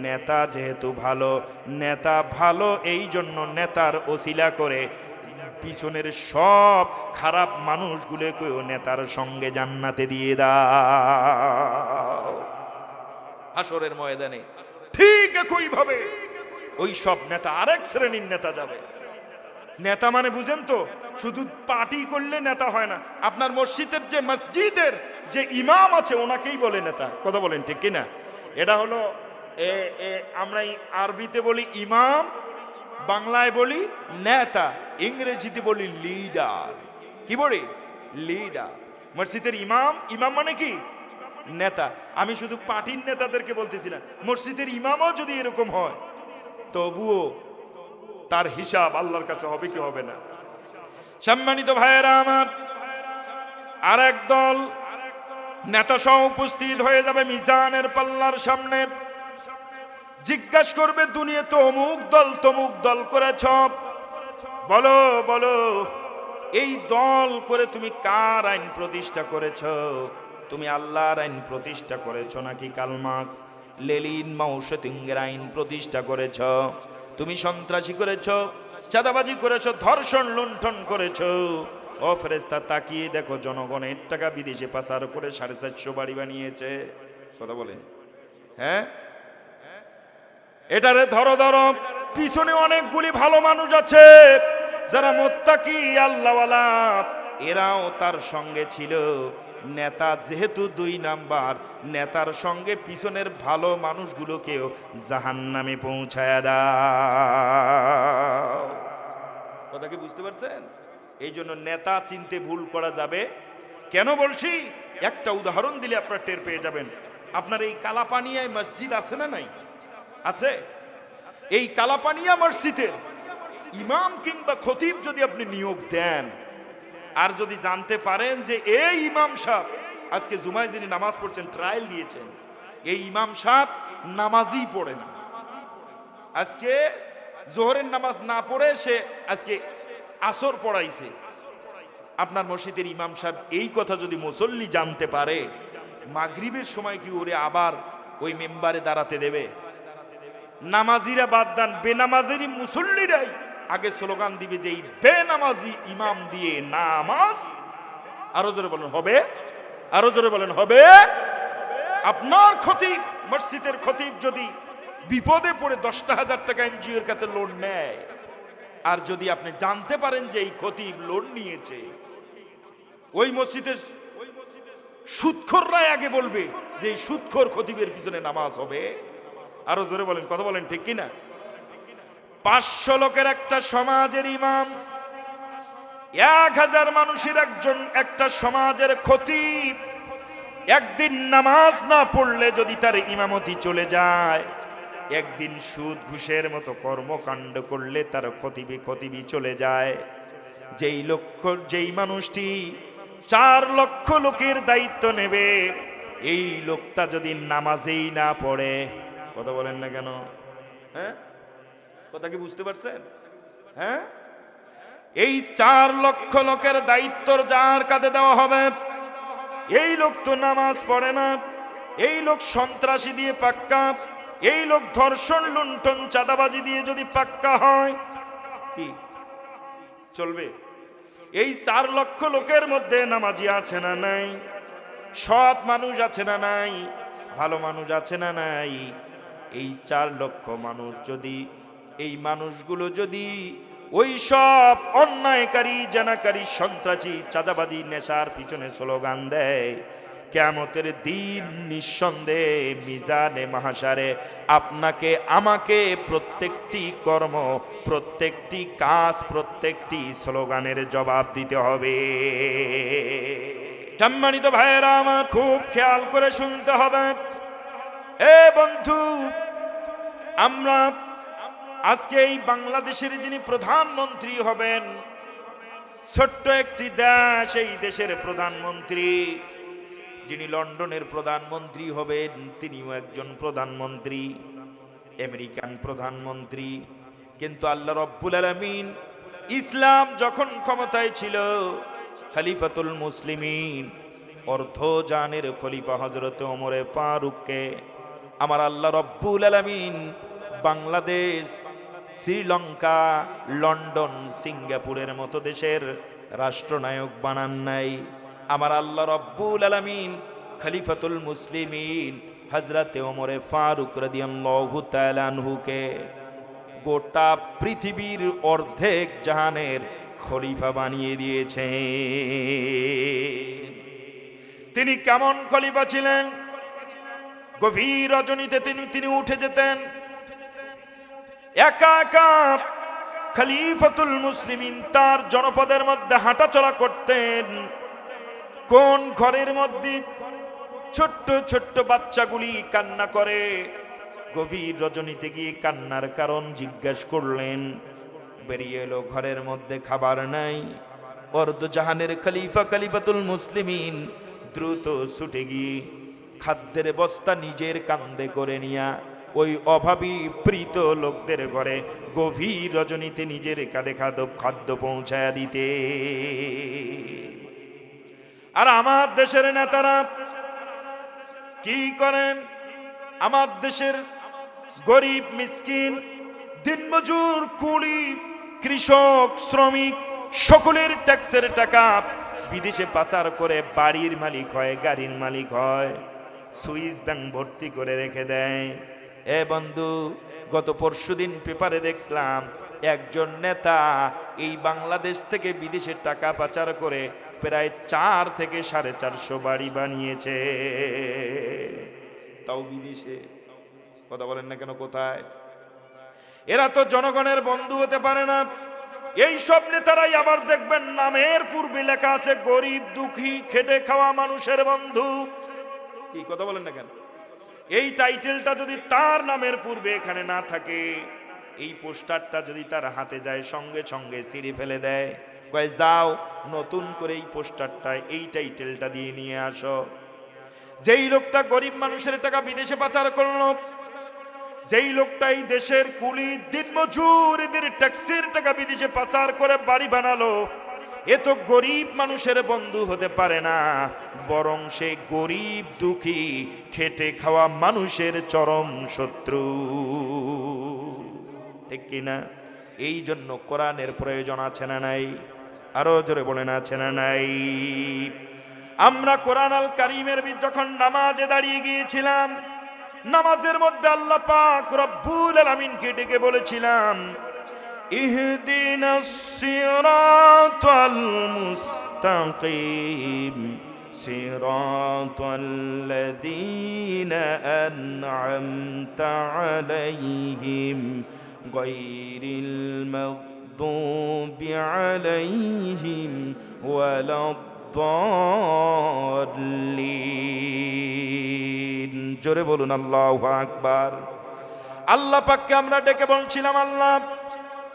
নেতা যেহেতু ভালো, নেতা ভালো এই জন্য নেতার ওসিলা করে পিছনের সব খারাপ মানুষগুলোকেও নেতার সঙ্গে জান্নাতে দিয়ে দাও হাসরের ময়দানে। ঠিক একইভাবে ওই সব নেতা আরেক শ্রেণীর নেতা যাবে। নেতা মানে বুঝেন তো, শুধু পার্টি করলে নেতা হয় না। আপনার মসজিদের যে মসজিদের যে ইমাম আছে ওনাকেই বলে নেতা। কথা বলেন ঠিক কিনা? এটা হলো আমরা আরবিতে বলি ইমাম, বাংলায় বলি নেতা, ইংরেজিতে বলি লিডার। কি বলি? লিডার। মসজিদের ইমাম, ইমাম মানে কি? নেতা। আমি শুধু পার্টির নেতাদেরকে বলতেছি না, মসজিদের ইমামও যদি এরকম হয় তবুও তার হিসাব আল্লাহর কাছে হবে কি হবে না? সম্মানিত ভাইয়েরা আমার, আর এক দল নেতা সহ উপস্থিত হয়ে যাবে মিজানের পাল্লার সামনে। জিজ্ঞাসা করবে, দুনিয়া তো অমুক দল তমুক দল করেছ, বলো বলো এই দল করে তুমি কার আইন প্রতিষ্ঠা করেছ? তুমি আল্লাহর আইন প্রতিষ্ঠা করেছ নাকি কার্ল মার্কস, লেনিন, মাও সেতুংয়ের আইন প্রতিষ্ঠা করেছ? তুমি সন্ত্রাসী করেছ, চাঁদাবাজি করেছ, ধর্ষণ লুণ্ঠন করেছ। ও ফেরেশতা, তাকিয়ে দেখো জনগণের টাকা বিদেশে পাচার করে 450 বাড়ি বানিয়েছে। কথা বলেন, হ্যাঁ? এটারে ধরো ধরো, পিছনে অনেকগুলি ভালো মানুষ আছে যারা মুত্তাকি আল্লাহওয়ালা, এরাও তার সঙ্গে ছিল। নেতা যেহেতু 2 নাম্বার, নেতার সঙ্গে পিছনের ভালো মানুষগুলোকেও জাহান্নামে পৌঁছায় দাও। কথা কি বুঝতে পারছেন? এই জন্য নেতা চিনতে ভুল করা যাবে। কেন বলছি? একটা উদাহরণ দিলে আপনারা টের পেয়ে যাবেন। আপনার এই কালাপানিয়ায় মসজিদ আছে না নাই? আছে। এই কালাপানিয়া মসজিদের ইমাম কিংবা খতিব যদি আপনি নিয়োগ দেন, আর যদি জানতে পারেন যে এই ইমাম সাহেব আজকে জুমায় যিনি নামাজ পড়ছেন, ট্রায়াল দিয়েছেন, এই ইমাম সাহেব নামাজই পড়ে না, আজকে জোহরের নামাজ না পড়ে সে আজকে আসর পড়াইছে, আপনার মসজিদের ইমাম সাহেব এই কথা যদি মুসল্লি জানতে পারে, মাগরিবের সময় কি ওরে আবার ওই মেম্বারে দাঁড়াতে দেবে? নামাজিরা বাদ দেন, বেনামাজেরই মুসল্লিরাই আগে স্লোগান দিবে যে এই বেনামাজি ইমাম দিয়ে নামাজ। আরো জোরে বলেন হবে, আরো জোরে বলেন হবে। আপনার খতিব, মসজিদের খতিব যদি বিপদে পড়ে 10,000 টাকা এনজিওর কাছে লোন নেয়, আর যদি আপনি জানতে পারেন যে এই খতিব লোন নিয়েছে, ওই মসজিদের সুদখোররাই আগে বলবে যে এই সুদখোর খতিবের পিছনে নামাজ হবে। আরো জোরে বলেন, কথা বলেন ঠিক কিনা? 500 লোকের একটা সমাজের ইমাম, 1000 মানুষের একজন একটা সমাজের খতিব, একদিন নামাজ না পড়লে যদি তার ইমামতি চলে যায়, একদিন সুদ ঘুষের মতো কর্মকাণ্ড করলে তার খতিবি চলে যায়। যেই মানুষটি 4 লক্ষ লোকের দায়িত্ব নেবে, এই লোকটা যদি নামাজেই না পড়ে, কথা বলেন না কেন? হ্যাঁ, কথা কি বুঝতে পারছেন? হ্যাঁ, এই 4 লক্ষ লোকের দায়িত্ব যার কাঁধে দেওয়া হবে, এই লোক তো নামাজ পড়ে না, এই লোক সন্ত্রাসী দিয়ে পাক্কা, এই লোক ধর্ষণ লুণ্ঠন চাঁদাবাজি দিয়ে যদি পাক্কা হয়, কি চলবে? এই 4 লক্ষ লোকের মধ্যে নামাজি আছে না নাই? সৎ মানুষ আছে না নাই? ভালো মানুষ আছে না নাই? এই 4 লক্ষ মানুষ যদি, এই মানুষগুলো যদি ওই সব অন্যায়কারী, জানাকারী, সন্ত্রাসী, চাঁদাবাদী, নেশার পিছনে স্লোগান দেয়, কিয়ামতের দিন নিঃসন্দেহে মিজানে মাহশারে আপনাকে আমাকে প্রত্যেকটি কর্ম, প্রত্যেকটি কাজ, প্রত্যেকটি স্লোগানের জবাব দিতে হবে। সম্মানিত ভাইয়েরা আমার, খুব খেয়াল করে শুনতে হবে। এ বন্ধু, আমরা আজকে এই বাংলাদেশের যিনি প্রধানমন্ত্রী হবেন, ছোট্ট একটি দেশ, এই দেশের প্রধানমন্ত্রী যিনি লন্ডনের প্রধানমন্ত্রী হবেন, তিনিও একজন প্রধানমন্ত্রী, আমেরিকান প্রধানমন্ত্রী। কিন্তু আল্লাহ রব্বুল আলামিন ইসলাম যখন ক্ষমতায় ছিল, খলিফাতুল মুসলিমিন অর্ধজানের খলিফা হযরত ওমরে ফারুককে আমার আল্লাহ রব্বুল আলামিন বাংলাদেশ, শ্রীলঙ্কা, লন্ডন, সিঙ্গাপুরের মতো দেশের রাষ্ট্রনায়ক বানান নাই। আমার আল্লাহ রব্বুল আলামিন খলিফাতুল মুসলিমিন হযরতে ওমরে ফারুক রাদিয়াল্লাহু তাআলা আনহুকে গোটা পৃথিবীর অর্ধেক জাহানের খলিফা বানিয়ে দিয়েছে। তিনি কেমন খলিফা ছিলেন? গভীর রজনীতে তিনি উঠে যেতেন, একা একা খলিফাতুল মুসলিমিন তার জনপদের মধ্যে হাঁটাচলা করতেন। কোন ঘরের মধ্যে ছোট্ট ছোট্ট বাচ্চাগুলি কান্না করে, গভীর রজনীতে গিয়ে কান্নার কারণ জিজ্ঞাসা করলেন। বেরিয়ে এলো ঘরের মধ্যে খাবার নাই। অর্ধজাহানের খলিফা খলিফাতুল মুসলিমিন দ্রুত ছুটে গিয়ে খাদ্যের বস্তা নিজের কাঁধে করে নিয়া ওই অভাবী প্রীত লোকদের ঘরে গভীর রজনীতে নিজের কাঁধে খাদ্য পৌঁছায়া দিতে। আর আমার দেশের নেতারা কি করেন? আমার দেশের গরিব মিসকিন, দিনমজুর, কুলি, কৃষক, শ্রমিক সকলের ট্যাক্সের টাকা বিদেশে পাচার করে বাড়ির মালিক হয়, গাড়ির মালিক হয়, সুইস ব্যাংক ভর্তি করে রেখে দেয়। এ বন্ধু, গত পরশুদিন পেপারে দেখলাম একজন নেতা এই বাংলাদেশ থেকে বিদেশে টাকা পাচার করে প্রায় 4 থেকে 450 বাড়ি বানিয়েছে, তাও বিদেশে। কথা বলেন না কেন? কোথায়? এরা তো জনগণের বন্ধু হতে পারে না। এই সব নেতারাই আবার দেখবেন নামের পূর্বে লেখা আছে গরিব দুঃখী খেটে খাওয়া মানুষের বন্ধু। কি কথা বলেন না কেন? এই টাইটেলটা যদি তার নামের পূর্বে এখানে না থাকে, এই পোস্টারটা যদি তার হাতে যায়, সঙ্গে সঙ্গে ছিঁড়ে ফেলে দেয়, কয় যাও নতুন করে এই পোস্টারটা, এই টাইটেলটা দিয়ে নিয়ে আসো। যেই লোকটা গরিব মানুষের টাকা বিদেশে পাচার করলো, যেই লোকটা এই দেশের কুলি দিনমজুর এদের ট্যাক্সের টাকা বিদেশে পাচার করে বাড়ি বানালো, এ তো গরিব মানুষের বন্ধু হতে পারে না, বরং সে গরিব দুঃখী খেটে খাওয়া মানুষের চরম শত্রু। ঠিক কিনা? এই জন্য কোরআনের প্রয়োজন আছে না নাই? আরো জোরে বলেন, আছে না নাই? আমরা কোরআন আল কারীমের যখন নামাজে দাঁড়িয়ে গিয়েছিলাম, নামাজের মধ্যে আল্লাহ পাক রব্বুল আলামিনকে ডেকে বলেছিলাম, ইহদিনাস সিরাতাল মুস্তাকিম সিরাতাল্লাযীনা আন'আমতা আলাইহিম গায়রিল মাগদুবি আলাইহিম ওয়ালাদ-দাল্লিন। জোরে বলুন আল্লাহু আকবার। আল্লাহ পাককে আমরা ডেকে বলছিলাম, আল্লাহ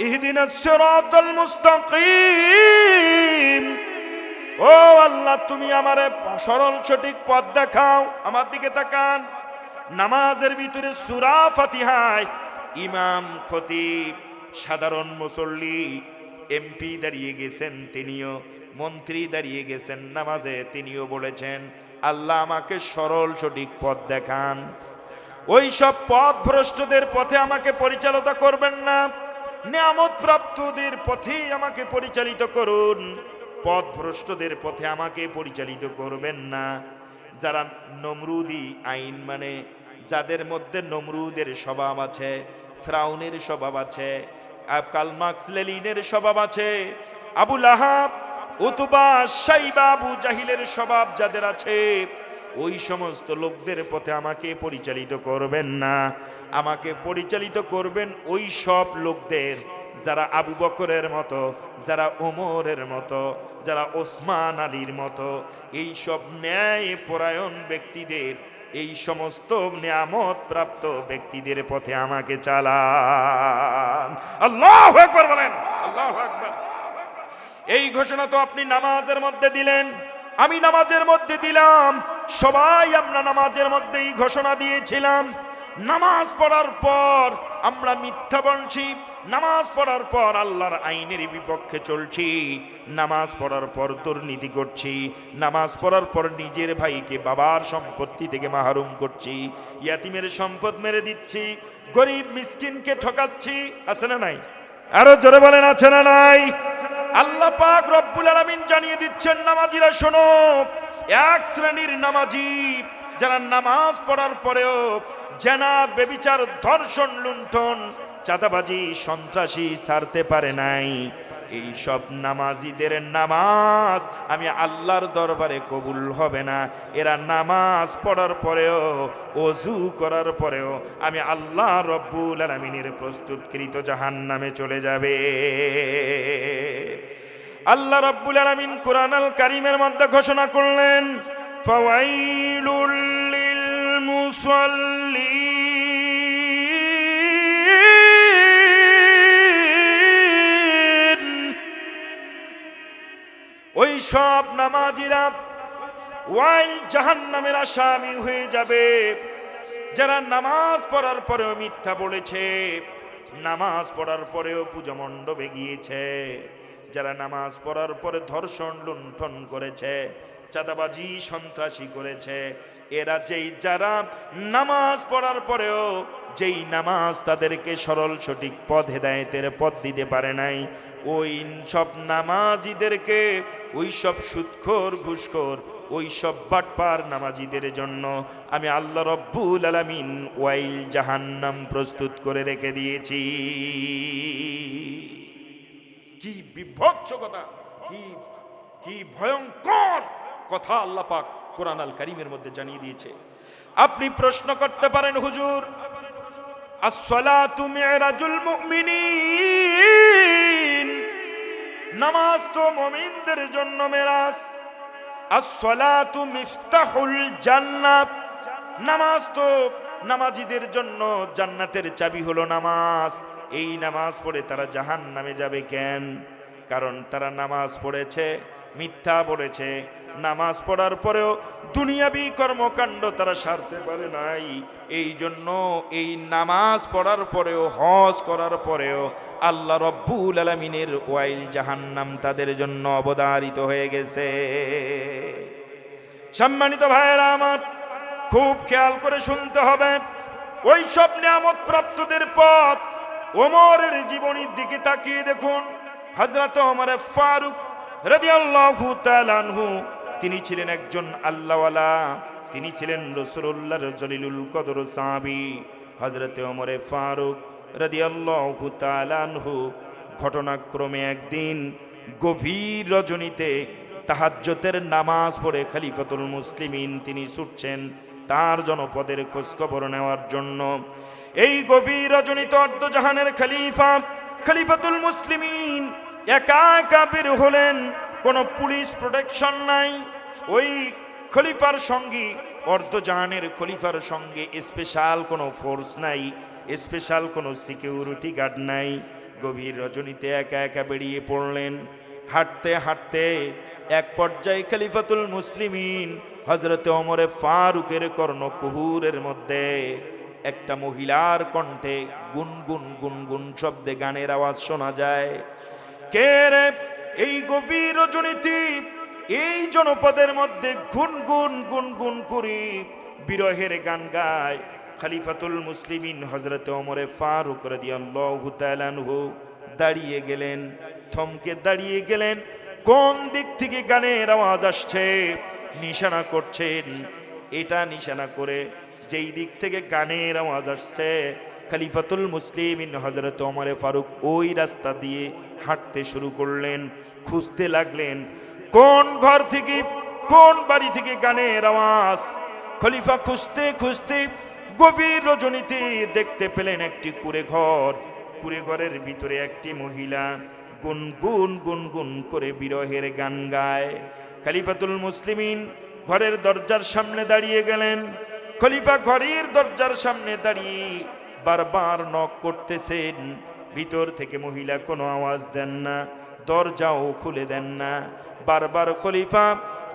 ইহদিনাস সিরাতাল মুস্তাকিম, ও আল্লাহ তুমি আমারে সরল সঠিক পথ দেখাও। আমার দিকে তাকান, নামাজের ভিতরে সূরা ফাতিহায় ইমাম, খতিব, সাধারণ মুসল্লি, এমপি দাঁড়িয়ে গেছেন, তিনিও মন্ত্রী দাঁড়িয়ে গেছেন নামাজে, তিনিও বলেছেন আল্লাহ আমাকে সরল সঠিক পথ দেখান। ওই সব পথ ভ্রষ্টদের পথে আমাকে পরিচালনা করবেন না, নিয়ামত প্রাপ্তদের পথে আমাকে পরিচালিত করুন, পথ ভ্রষ্টদের পথে আমাকে পরিচালিত করবেন না। যারা নমরুদি আইন মানে, যাদের মধ্যে নমরুদের স্বভাব আছে, ফ্রাউনের স্বভাব আছে, কার্ল মার্কস লেনিনের স্বভাব আছে, আবু লাহাব, উতবা, শাইবা, আবু জাহিলের স্বভাব যাদের আছে, ওই সমস্ত লোকদের পথে আমাকে পরিচালিত করবেন না। আমাকে পরিচালিত করবেন ওই সব লোকদের যারা আবু বকরের মতো, যারা ওমরের মতো, যারা ওসমান আলীর মতো, এই সব ন্যায় পরায়ণ ব্যক্তিদের, এই সমস্ত নিয়ামত প্রাপ্ত ব্যক্তিদের পথে আমাকে চালান। আল্লাহু আকবার বলেন, আল্লাহু আকবার। এই ঘোষণা তো আপনি নামাজের মধ্যে দিলেন, আমি নামাজের মধ্যে দিলাম, সবাই আমরা নামাজের মধ্যে এই ঘোষণা দিয়েছিলাম। নামাজ পড়ার পর আমরা মিথ্যা বলছি, নামাজ পড়ার পর আল্লাহর আইনের বিপক্ষে চলছি, নামাজ পড়ার পর দুর্নীতি করছি, নামাজ পড়ার পর নিজের ভাইকে বাবার সম্পত্তি থেকে মাহরুম করছি, ইয়াতিমের সম্পদ মেরে দিচ্ছি, গরিব মিসকিনকে ঠকাচ্ছি, আছে না নাই? আরো জোরে বলেন, আছে না নাই? আল্লাহ পাক রব্বুল আলামিন জানিয়ে দিচ্ছেন, নামাজিরা শোনো, এক শ্রেণীর নামাজি যারা নামাজ পড়ার পরেও জেনা, বেবিচার, ধর্ষণ, লুণ্ঠন, চাঁদাবাজি, সন্ত্রাসী ছাড়তে পারে নাই, এই সব নামাজিদের নামাজ আমি আল্লাহর দরবারে কবুল হবে না। এরা নামাজ পড়ার পরেও, ওযু করার পরেও আমি আল্লাহ রব্বুল আলামিনের প্রস্তুতকৃত জাহান্নামে চলে যাবে। আল্লাহ রব্বুল আলামিন কুরআনুল কারীমের মধ্যে ঘোষণা করলেন, ফাওয়াইলুল লিল মুসাল্লিন, ওই সব নামাজিরা ওয়াইল, জাহান্নামের আসামি হয়ে যাবে যারা নামাজ পড়ার পরেও মিথ্যা বলেছে, নামাজ পড়ার পরেও পূজা মণ্ডপে গিয়েছে, যারা নামাজ পড়ার পরে ধর্ষণ, লুণ্ঠন করেছে, চাঁদাবাজি, সন্ত্রাসী করেছে, এরা যারা নামাজ পড়ার পরেও যেই নামাজ তাদেরকে সরল সঠিক পথ, হেদায়েতের পথ দিতে পারে নাই, ওই সব নামাজিদেরকে, ওই সব সুদখোর, ঘুষখোর, ওই সব বাটপার নামাজিদের জন্য আমি আল্লাহ রব্বুল আলামিন ওয়াইল, জাহান্নাম প্রস্তুত করে রেখে দিয়েছি। কি বিভৎস কথা, কি ভয়ঙ্কর কথা আল্লাহ পাক কোরআনুল কারীমের মধ্যে জানিয়ে দিয়েছে। আপনি প্রশ্ন করতে পারেন, হুজুর, আস-সালাতু মি'রাজুল মুমিনিন, নামাজ তো মুমিনদের জন্য মেরাজ, আস-সালাতু মিফতাহুল জান্নাহ, নামাজ তো নামাজিদের জন্য জান্নাতের চাবি হলো নামাজ। এই নামাজ পড়ে তারা জাহান্নামে যাবে কেন? কারণ তারা নামাজ পড়েছে, মিথ্যা বলেছে, নামাজ পড়ার পরেও দুনিয়াবি কর্মকাণ্ড তারা সারতে পারে নাই। এই জন্য এই নামাজ পড়ার পরেও, হজ করার পরেও আল্লাহ রব্বুল আলামিনের ওয়াইল, জাহান্নাম তাদের জন্য অবধারিত হয়ে গেছে। সম্মানিত ভাইয়েরা আমার, খুব খেয়াল করে শুনতে হবে। ওই সব নিয়ামত প্রাপ্তদের পথ, ওমরের জীবনীর দিকে তাকিয়ে দেখুন। হযরত ওমর ফারুক রাদিয়াল্লাহু তাআলা আনহু, তিনি ছিলেন একজন আল্লাহওয়ালা, তিনি ছিলেন রাসূলুল্লাহর জলিলুল কদর সাহাবী। হযরত ওমর ফারুক রাদিয়াল্লাহু তাআলা আনহু ঘটনাক্রমে একদিন গভীর রজনীতে তাহাজ্জুদের নামাজ পড়ে খলিফাতুল মুসলিমিন তিনি ছুটছেন তার জনপদের খোঁজখবর নেওয়ার জন্য। এই গভীর রজনীতে অর্ধজাহানের খলিফাতুল মুসলিমিন একা একা বের হলেন, কোনো পুলিশ প্রোটেকশন নাই। ওই খলিফার সঙ্গে, অর্ধজাহানের খলিফার সঙ্গে স্পেশাল কোনো ফোর্স নাই, স্পেশাল কোনো সিকিউরিটি গার্ড নাই। গভীর রজনীতে একা একা বেরিয়ে পড়লেন। হাঁটতে হাঁটতে এক পর্যায়ে খলিফাতুল মুসলিমিন হযরতে ওমর ফারুকের কর্ণকুহুরের মধ্যে একটা মহিলার কণ্ঠে গুনগুন গুনগুন শব্দে গানের আওয়াজ শোনা যায়। কে রে এই গভীর রজনীতে এই জনপদের মধ্যে গুনগুন গুনগুন করে বিরহের গান গায়? খলিফাতুল মুসলিমিন হযরতে ওমর ফারুক রাদিয়াল্লাহু তাআলা আনহু দাঁড়িয়ে গেলেন, থমকে দাঁড়িয়ে গেলেন। কোন দিক থেকে গানের আওয়াজ আসছে নিশানা করছেন। এটা নিশানা করে যেই দিক থেকে গানের আওয়াজ আসছে, খলিফাতুল মুসলিমিন হযরত ওমর ফারুক ওই রাস্তা দিয়ে হাঁটতে শুরু করলেন, খুঁজতে লাগলেন কোন ঘর থেকে, কোন বাড়ি থেকে গানের আওয়াজ। খলিফা খুঁজতে খুঁজতে গভীর রজনীতে দেখতে পেলেন একটি কুঁড়ে ঘর। কুঁড়ে ঘরের ভিতরে একটি মহিলা গুনগুন গুনগুন করে বিরহের গান গায়। খলিফাতুল মুসলিমিন ঘরের দরজার সামনে দাঁড়িয়ে গেলেন। খলিফা ঘরের দরজার সামনে দাঁড়িয়ে বারবার নক করতেছেন। ভিতর থেকে মহিলা কোনো আওয়াজ দেন না, দরজাও খুলে দেন না। বারবার খলিফা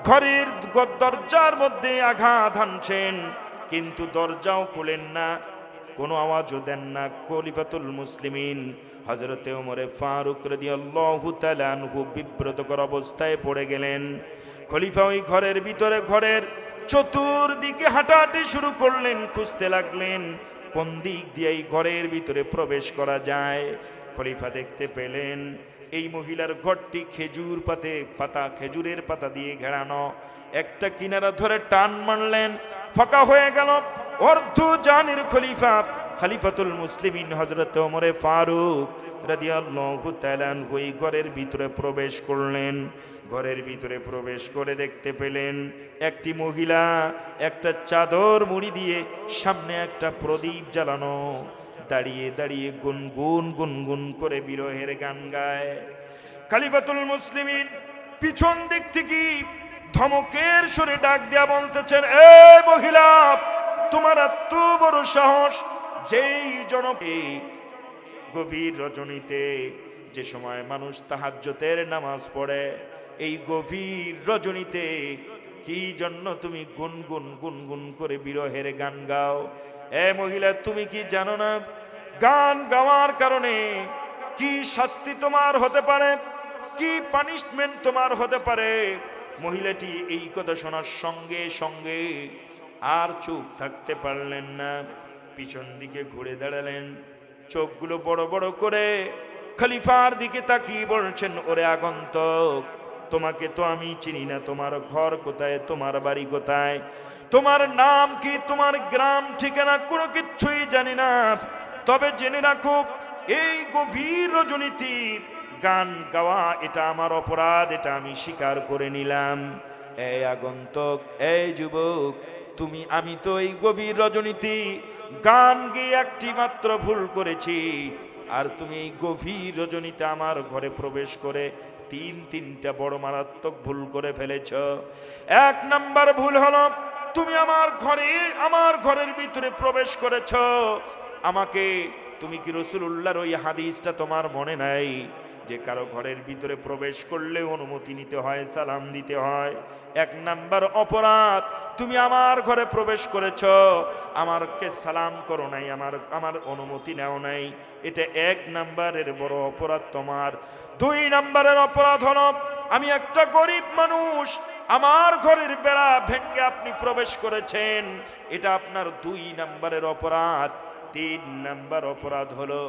ঘরের দরজার মধ্যে আঘাত হানছেন, কিন্তু দরজাও খুলেন না, কোনো আওয়াজও দেন না। খলিফাতুল মুসলিমিন হযরতে ওমরে ফারুক রাদিয়াল্লাহু তাআলা আনহু বিব্রতকর অবস্থায় পড়ে গেলেন। খলিফা ওই ঘরের ভিতরে ঘরের চতুর্দিকে হাঁটাহাঁটি শুরু করলেন, খুঁজতে লাগলেন কোন দিক দিয়ে এই ঘরের ভিতরে প্রবেশ করা যায়। খলিফা দেখতে পেলেন এই মহিলার ঘরটি খেজুরের পাতা দিয়ে ঘেরানো। একটা কিনারা ধরে টান মারলেন, ফাঁকা হয়ে গেল। অর্ধ জানের খলিফাতুল মুসলিমিন হযরত ওমরে ফারুক রাদিয়াল্লাহু তাআলা আনহু ওই ঘরের ভিতরে প্রবেশ করলেন। ঘরের ভিতরে প্রবেশ করে দেখতে পেলেন একটি মহিলা একটা চাদর মুড়ি দিয়ে সামনে একটা প্রদীপ জ্বালানো, দাঁড়িয়ে দাঁড়িয়ে গুনগুন গুনগুন করে বিরহের গান গায়। খলিফাতুল মুসলিমিন পিছন দিক থেকে ধমকের সুরে ডাক দিয়া বলতেছেন, এ মহিলা, তোমার এত বড় সাহস! যেই জনকে গভীর রজনীতে, যে সময় মানুষ তাহাজ্জুদের নামাজ পড়ে, এই গভীর রজনীতে কি জন্য তুমি গুনগুন গুনগুন করে বিরহের গান গাও? এ মহিলা, তুমি কি জানো না গান গাওয়ার কারণে কি শাস্তি তোমার হতে পারে, কি পানিশমেন্ট তোমার হতে পারে? মহিলাটি এই কথা শোনার সঙ্গে সঙ্গে আর চুপ থাকতে পারলেন না, পিছন দিকে ঘুরে দাঁড়ালেন, চোখগুলো বড় বড় করে খলিফার দিকে তাকিয়ে বলছেন, ওরে আগন্তুক, তোমাকে তো আমি চিনি না, তোমার ঘর কোথায়, তোমার বাড়ি কোথায়, তোমার নাম কি, তোমার গ্রাম ঠিকানা কোনো কিচ্ছুই জানি না। তবে জেনে রাখো, এই গভীর রজনীতে গান গাওয়া এটা আমার অপরাধ, এটা আমি স্বীকার করে নিলাম। এই আগন্তুক, এই যুবক, আমি তো এই গভীর রজনীতে গান গেয়ে একটি মাত্র ভুল করেছি, আর তুমি এই গভীর রজনীতে আমার ঘরে প্রবেশ করে তিনটা বড় মারাত্মক ভুল করে ফেলেছ। এক নাম্বার ভুল হলো তুমি আমার ঘরের ভিতরে প্রবেশ করেছ। তুমি কি রাসূলুল্লাহর ওই হাদিসটা তোমার মনে নাই যে কারো ঘরের ভিতরে প্রবেশ করলে অনুমতি নিতে হয়, সালাম দিতে হয়? এক নাম্বার অপরাধ, তুমি আমার ঘরে প্রবেশ করেছ, আমাকে সালাম করো নাই, আমার অনুমতি নেও নাই, এটা এক নাম্বারের বড় অপরাধ তোমার। দুই নাম্বারের অপরাধ হলো, আমি একটা গরিব মানুষ, আমার ঘরের বেড়া ভেঙে আপনি প্রবেশ করেছেন, এটা আপনার দুই নাম্বারের অপরাধ। তিন নাম্বার অপরাধ হলো,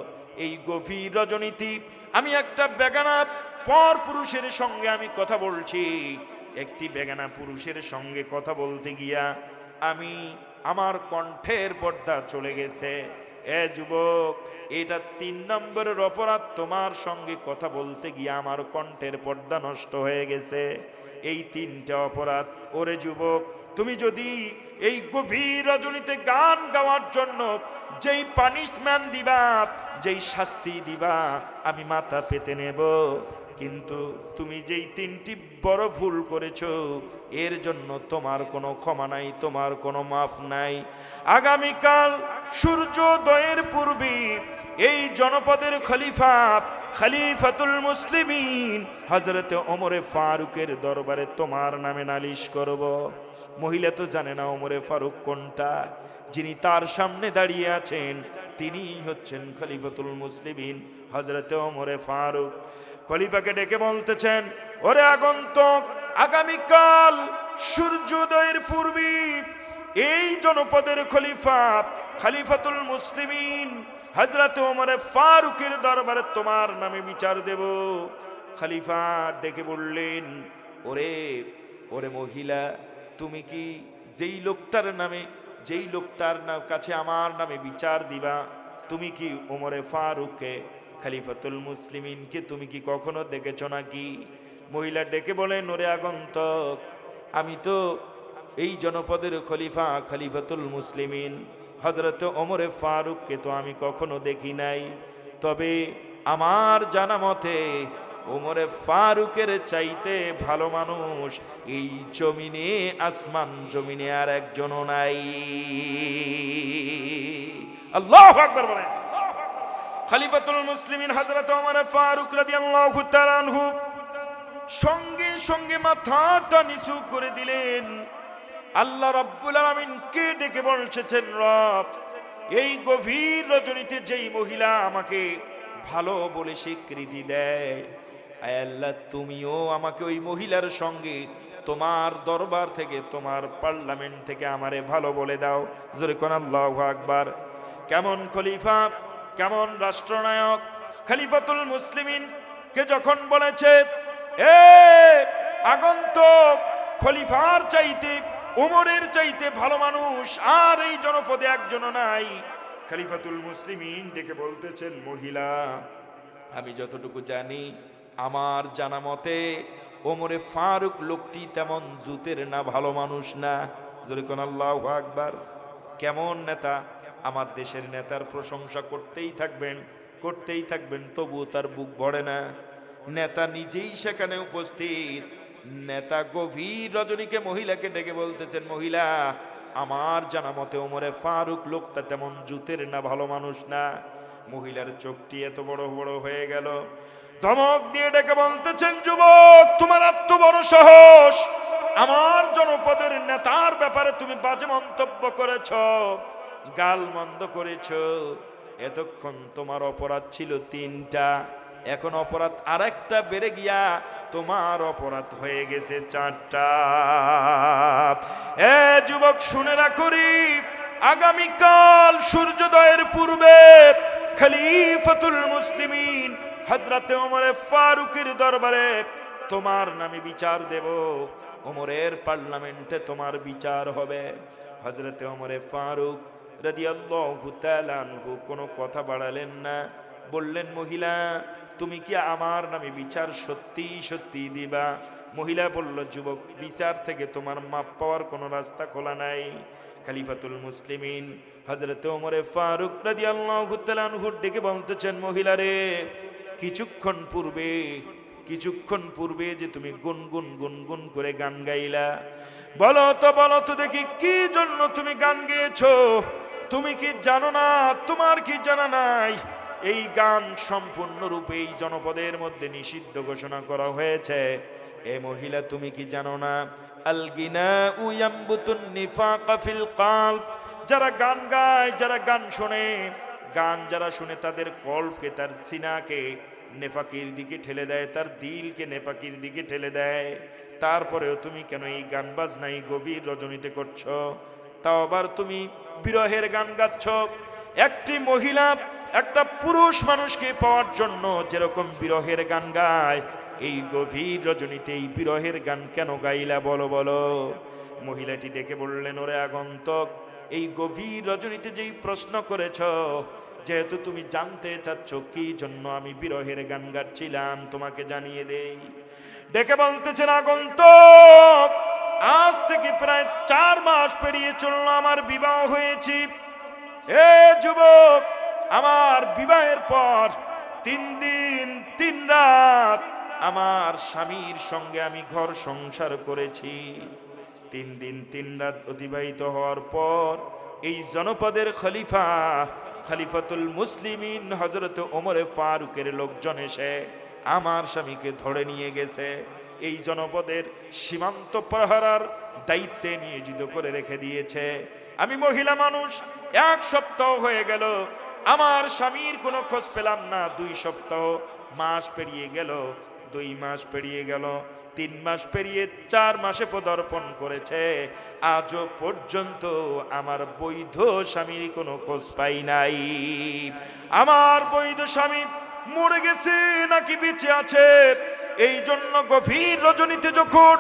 এই গভীর রজনীতে আমি একটা বেগানা পর পুরুষের সঙ্গে আমি কথা বলছি। একটি বেগানা পুরুষের সঙ্গে কথা বলতে গিয়া আমার কণ্ঠের পর্দা চলে গেছে। এ যুবক, এটা তিন নম্বরের অপরাধ, তোমার সঙ্গে কথা বলতে গিয়া আমার কণ্ঠের পর্দা নষ্ট হয়ে গেছে। এই তিনটা অপরাধ। ওরে যুবক, তুমি যদি এই গভীর রজনীতে গান গাওয়ার জন্য যেই পানিশমেন্ট দিবা, যেই শাস্তি দিবা, আমি মাথা পেতে নেব, কিন্তু তুমি যেই তিনটি বড় ভুল করেছো, এর জন্য তোমার কোনো ক্ষমা নাই, তোমার কোনো মাফ নাই। আগামীকাল সূর্যোদয়ের পূর্বে এই জনপদের খলিফাতুল মুসলিমিন হযরতে ওমরে ফারুকের দরবারে তোমার নামে নালিশ করব। মহিলা তো জানে না ওমরে ফারুক কোনটা, যিনি তার সামনে দাঁড়িয়ে আছেন তিনি হচ্ছেন খলিফাতুল মুসলিমিন হযরতে ওমরে ফারুক। খলিফাকে ডেকে বলতেছেন, ওরে আগন্তুক, আগামীকাল সূর্যোদয়ের পূর্বে এই জনপদের খলিফাতুল মুসলিমিন হযরতে ওমরে ফারুকের দরবারে তোমার নামে বিচার দেব। খলিফা ডেকে বললেন, ওরে মহিলা, তুমি কি যেই লোকটার কাছে আমার নামে বিচার দিবা, তুমি কি ওমরে ফারুককে, খলিফাতুল মুসলিমিনকে তুমি কি কখনো দেখেছ নাকি? মহিলা ডেকে বলেন, ওরে আগন্তুক, আমি তো এই জনপদের খলিফাতুল মুসলিমিন হযরত ওমরে ফারুককে তো আমি কখনো দেখি নাই, তবে আমার জানা মতে ওমরে ফারুকের চাইতে ভালো মানুষ এই জমিনে, আসমান জমিনে আর একজনও নাই। আল্লাহু আকবার বলেন। খলিফাতুল মুসলিমিন হযরত ওমর ফারুক রাদিয়াল্লাহু তাআলা আনহু সঙ্গে সঙ্গে মাথাটা নিচু করে দিলেন। আল্লাহ রাব্বুল আলামিন কে ডেকে বলছেন, রব, এই গভীর রজনীতে যেই মহিলা আমাকে ভালো বলে স্বীকৃতি দেয়। আয় আল্লাহ, তুমিও আমাকে ওই মহিলার সঙ্গে তোমার দরবার থেকে, তোমার পার্লামেন্ট থেকে আমারে ভালো বলে দাও। জোরে কোন আল্লাহু আকবার। কেমন খলিফা, কেমন রাষ্ট্রনায়ক! খলিফাতুল মুসলিমিন কে যখন বলেছে, এ আগন্তুক, খলিফার চাইতে, উমরের চাইতে ভালো মানুষ আর এই জনপদে একজনও নাই। খলিফাতুল মুসলিমিন ডেকে বলতেছেন, মহিলা, আমি যতটুকু জানি, আমার জানা মতে ওমরে ফারুক লোকটি তেমন জুতের না, ভালো মানুষ না। জোরে কোন আল্লাহু আকবার। কেমন নেতা! আমার দেশের নেতার প্রশংসা করতেই থাকবেন, করতেই থাকবেন, তবুও তার বুক ভরে না। নেতা নিজেই সেখানে উপস্থিত। নেতা গভীর রজনীকে মহিলাকে ডেকে বলতেছেন, মহিলা, আমার জানা মতে ওমরে ফারুক লোকটা তেমন জুতের না, ভালো মানুষ না। মহিলার চোখটি এত বড় বড় হয়ে গেল, ধমক দিয়ে ডেকে বলতেছেন, যুবক, তোমার এত বড় সাহস! আমার জনপদের নেতার ব্যাপারে তুমি বাজে মন্তব্য করেছ, গাল মন্দ করেছ। এতক্ষণ তোমার অপরাধ ছিল 3টা, এখন অপরাধ আরেকটা বেড়ে গিয়া তোমার অপরাধ হয়ে গেছে 4টা। এ যুবক, শুনে রাখুরি, আগামীকাল সূর্যোদয়ের পূর্বে খলিফাতুল মুসলিমিন হযরতে ওমরে ফারুকের দরবারে তোমার নামে বিচার দেব। ওমরের পার্লামেন্টে তোমার বিচার হবে। হযরতে ওমরে ফারুক রাদিয়াল্লাহু তাআলা আনহু কোনো কথা বাড়ালেন না, বললেন, মহিলা, তুমি কি আমার নামে বিচার সত্যি সত্যি দিবা? মহিলা বলল, যুবক, বিচার থেকে তোমার মাপ পাওয়ার কোনো রাস্তা খোলা নাই। খলিফাতুল মুসলিমিন হযরতে ওমরে ফারুক রাদিয়াল্লাহু তাআলা আনহু ডেকে বলতেছেন, মহিলা রে, কিছুক্ষণ পূর্বে যে তুমি গুনগুন গুনগুন করে গান গাইলা, বলো তো দেখি, কি জন্য তুমি গান গেয়েছো? তুমি কি জানো না? তোমার কি জানা নাই এই গান সম্পূর্ণরূপে এই জনপদের মধ্যে নিষিদ্ধ ঘোষণা করা হয়েছে? এ মহিলা, তুমি কি জানো না? আল গিনাউ ইয়ামবুতুন নিফাকা ফিল কলব। যারা গান গায়, যারা গান শোনে, গান যারা শুনে, তাদের কলবকে, তার সিনাকে নেফাকির দিকে ঠেলে দেয়, তার দিলকে নেফাকির দিকে ঠেলে দেয়। তারপরেও তুমি কেন এই গান বাজনাই গভীর রজনীতে করছো? তাও আবার তুমি বিরহের গান গাচ্ছ। একটি মহিলা একটা পুরুষ মানুষকে পাওয়ার জন্য যেরকম বিরহের গান গায়, এই গভীর রজনীতে এই বিরহের গান কেন গাইলা বলো বলো? মহিলাটি ডেকে বললেন, ওরে আগন্তুক, এই গভীর রজনীতে যেই প্রশ্ন করেছ, যেহেতু তুমি জানতে চাচ্ছ কি জন্য আমি বিরহের গান গাচ্ছিলাম, তোমাকে জানিয়ে দেই। ডেকে বলতেছেন, আগন্তুক, আজ থেকে প্রায় 4 মাস পেরিয়ে চলল আমার বিবাহ হয়েছি। এ যুবক, আমার বিবাহের পর 3 দিন 3 রাত আমার স্বামীর সঙ্গে আমি ঘর সংসার করেছি। 3 দিন 3 রাত অতিবাহিত হওয়ার পর এই জনপদের খলিফাতুল মুসলিমিন হযরত ওমরে ফারুকের লোকজন এসে আমার স্বামীকে ধরে নিয়ে গেছে। এই জনপদের সীমান্ত প্রহরার দায়িত্বে নিয়োজিত করে রেখে দিয়েছে। আমি মহিলা মানুষ, 1 সপ্তাহ হয়ে গেল, আমার স্বামীর কোনো খোঁজ পেলাম না। 2 সপ্তাহ, মাস পেরিয়ে গেল, 2 মাস পেরিয়ে গেল, 3 মাস পেরিয়ে 4 মাসে পদার্পণ করেছে। আজও পর্যন্ত আমার বৈধ স্বামীর কোনো খোঁজ পাই নাই। আমার বৈধ স্বামী মরে গেছে নাকি বেঁচে আছে, এই জন্য গভীর রজনীতে যখন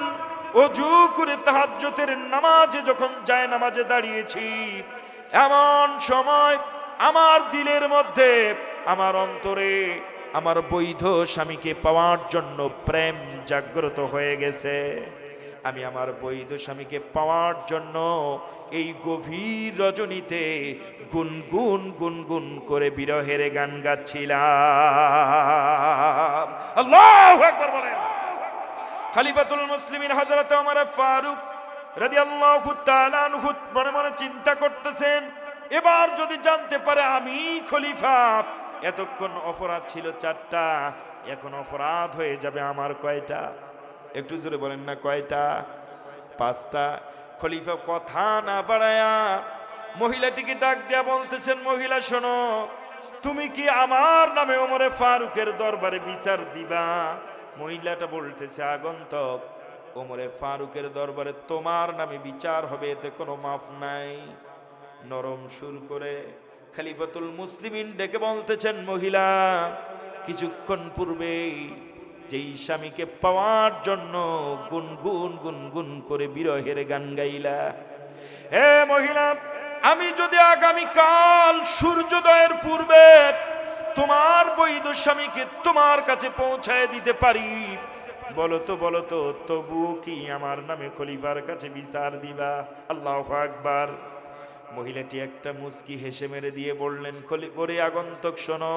ওযু করে তাহাজ্জুদের নামাজে যখন যায় নামাজে দাঁড়িয়েছি, এমন সময় আমার দিলের মধ্যে, আমার অন্তরে আমার বৈধ স্বামীকে পাওয়ার জন্য প্রেম জাগ্রত হয়ে গেছে। আমি আমার বৈধ স্বামীকে পাওয়ার জন্য এই গভীর রজনীতে গুনগুন গুনগুন করে বিরহের গান গাচ্ছিলাম। আল্লাহু আকবার বলেন। খলিফাতুল মুসলিমিন হযরত ওমর ফারুক রাদিয়াল্লাহু তাআলা আনহু মনে মনে চিন্তা করতেছেন, এবার যদি জানতে পারে আমি খলিফা, এতক্ষণ অপরাধ ছিল 4টা, এখন অপরাধ হয়ে যাবে আমার কয়টা? একটু জোরে বলেন না, কয়টা? 5টা। খলিফা কথা না বাড়ায়া মহিলাটিকে ডাক দিয়া বলতেছেন, মহিলা শোনো, তুমি কি আমার নামে ওমরে ফারুকের দরবারে বিচার দিবা? মহিলাটা বলতেছে, আগন্তুক, ওমরে ফারুকের দরবারে তোমার নামে বিচার হবে, এতে কোনো মাফ নাই। নরম সুর করে খলিফাতুল মুসলিমিন ডেকে বলতেছেন, মহিলা, কিছুক্ষণ পূর্বে যেই স্বামীকে পাওয়ার জন্য গুনগুন গুনগুন করে বিরহের গান গাইলা, হে মহিলা, আমি যদি আগামীকাল সূর্যোদয়ের পূর্বে তোমার বৈধ স্বামীকে তোমার কাছে পৌঁছায় দিতে পারি, বলো তো তবু কি আমার নামে খলিফার কাছে বিচার দিবা? আল্লাহু আকবার। মহিলাটি একটা মুস্কি হেসে মেরে দিয়ে বললেন, খলিফারে আগন্তুক, শোনো,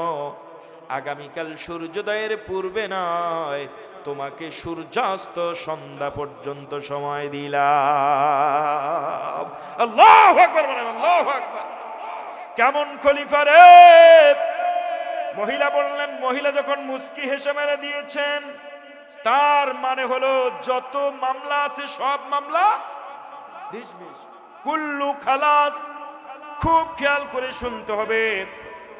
আগামীকাল সূর্যোদয়ের পূর্বে নয়, তোমাকে সূর্যাস্ত সন্ধ্যা পর্যন্ত সময় দিলাম। আল্লাহু আকবার বলেন, আল্লাহু আকবার। কেমন খলিফা রে? মহিলা বললেন, মহিলা যখন মুস্কি হেসে মেরে দিয়েছেন, তার মানে হলো যত মামলা আছে সব মামলা ডিসমিস, কুল্লু খালাস। খুব খেয়াল করে শুনতে হবে।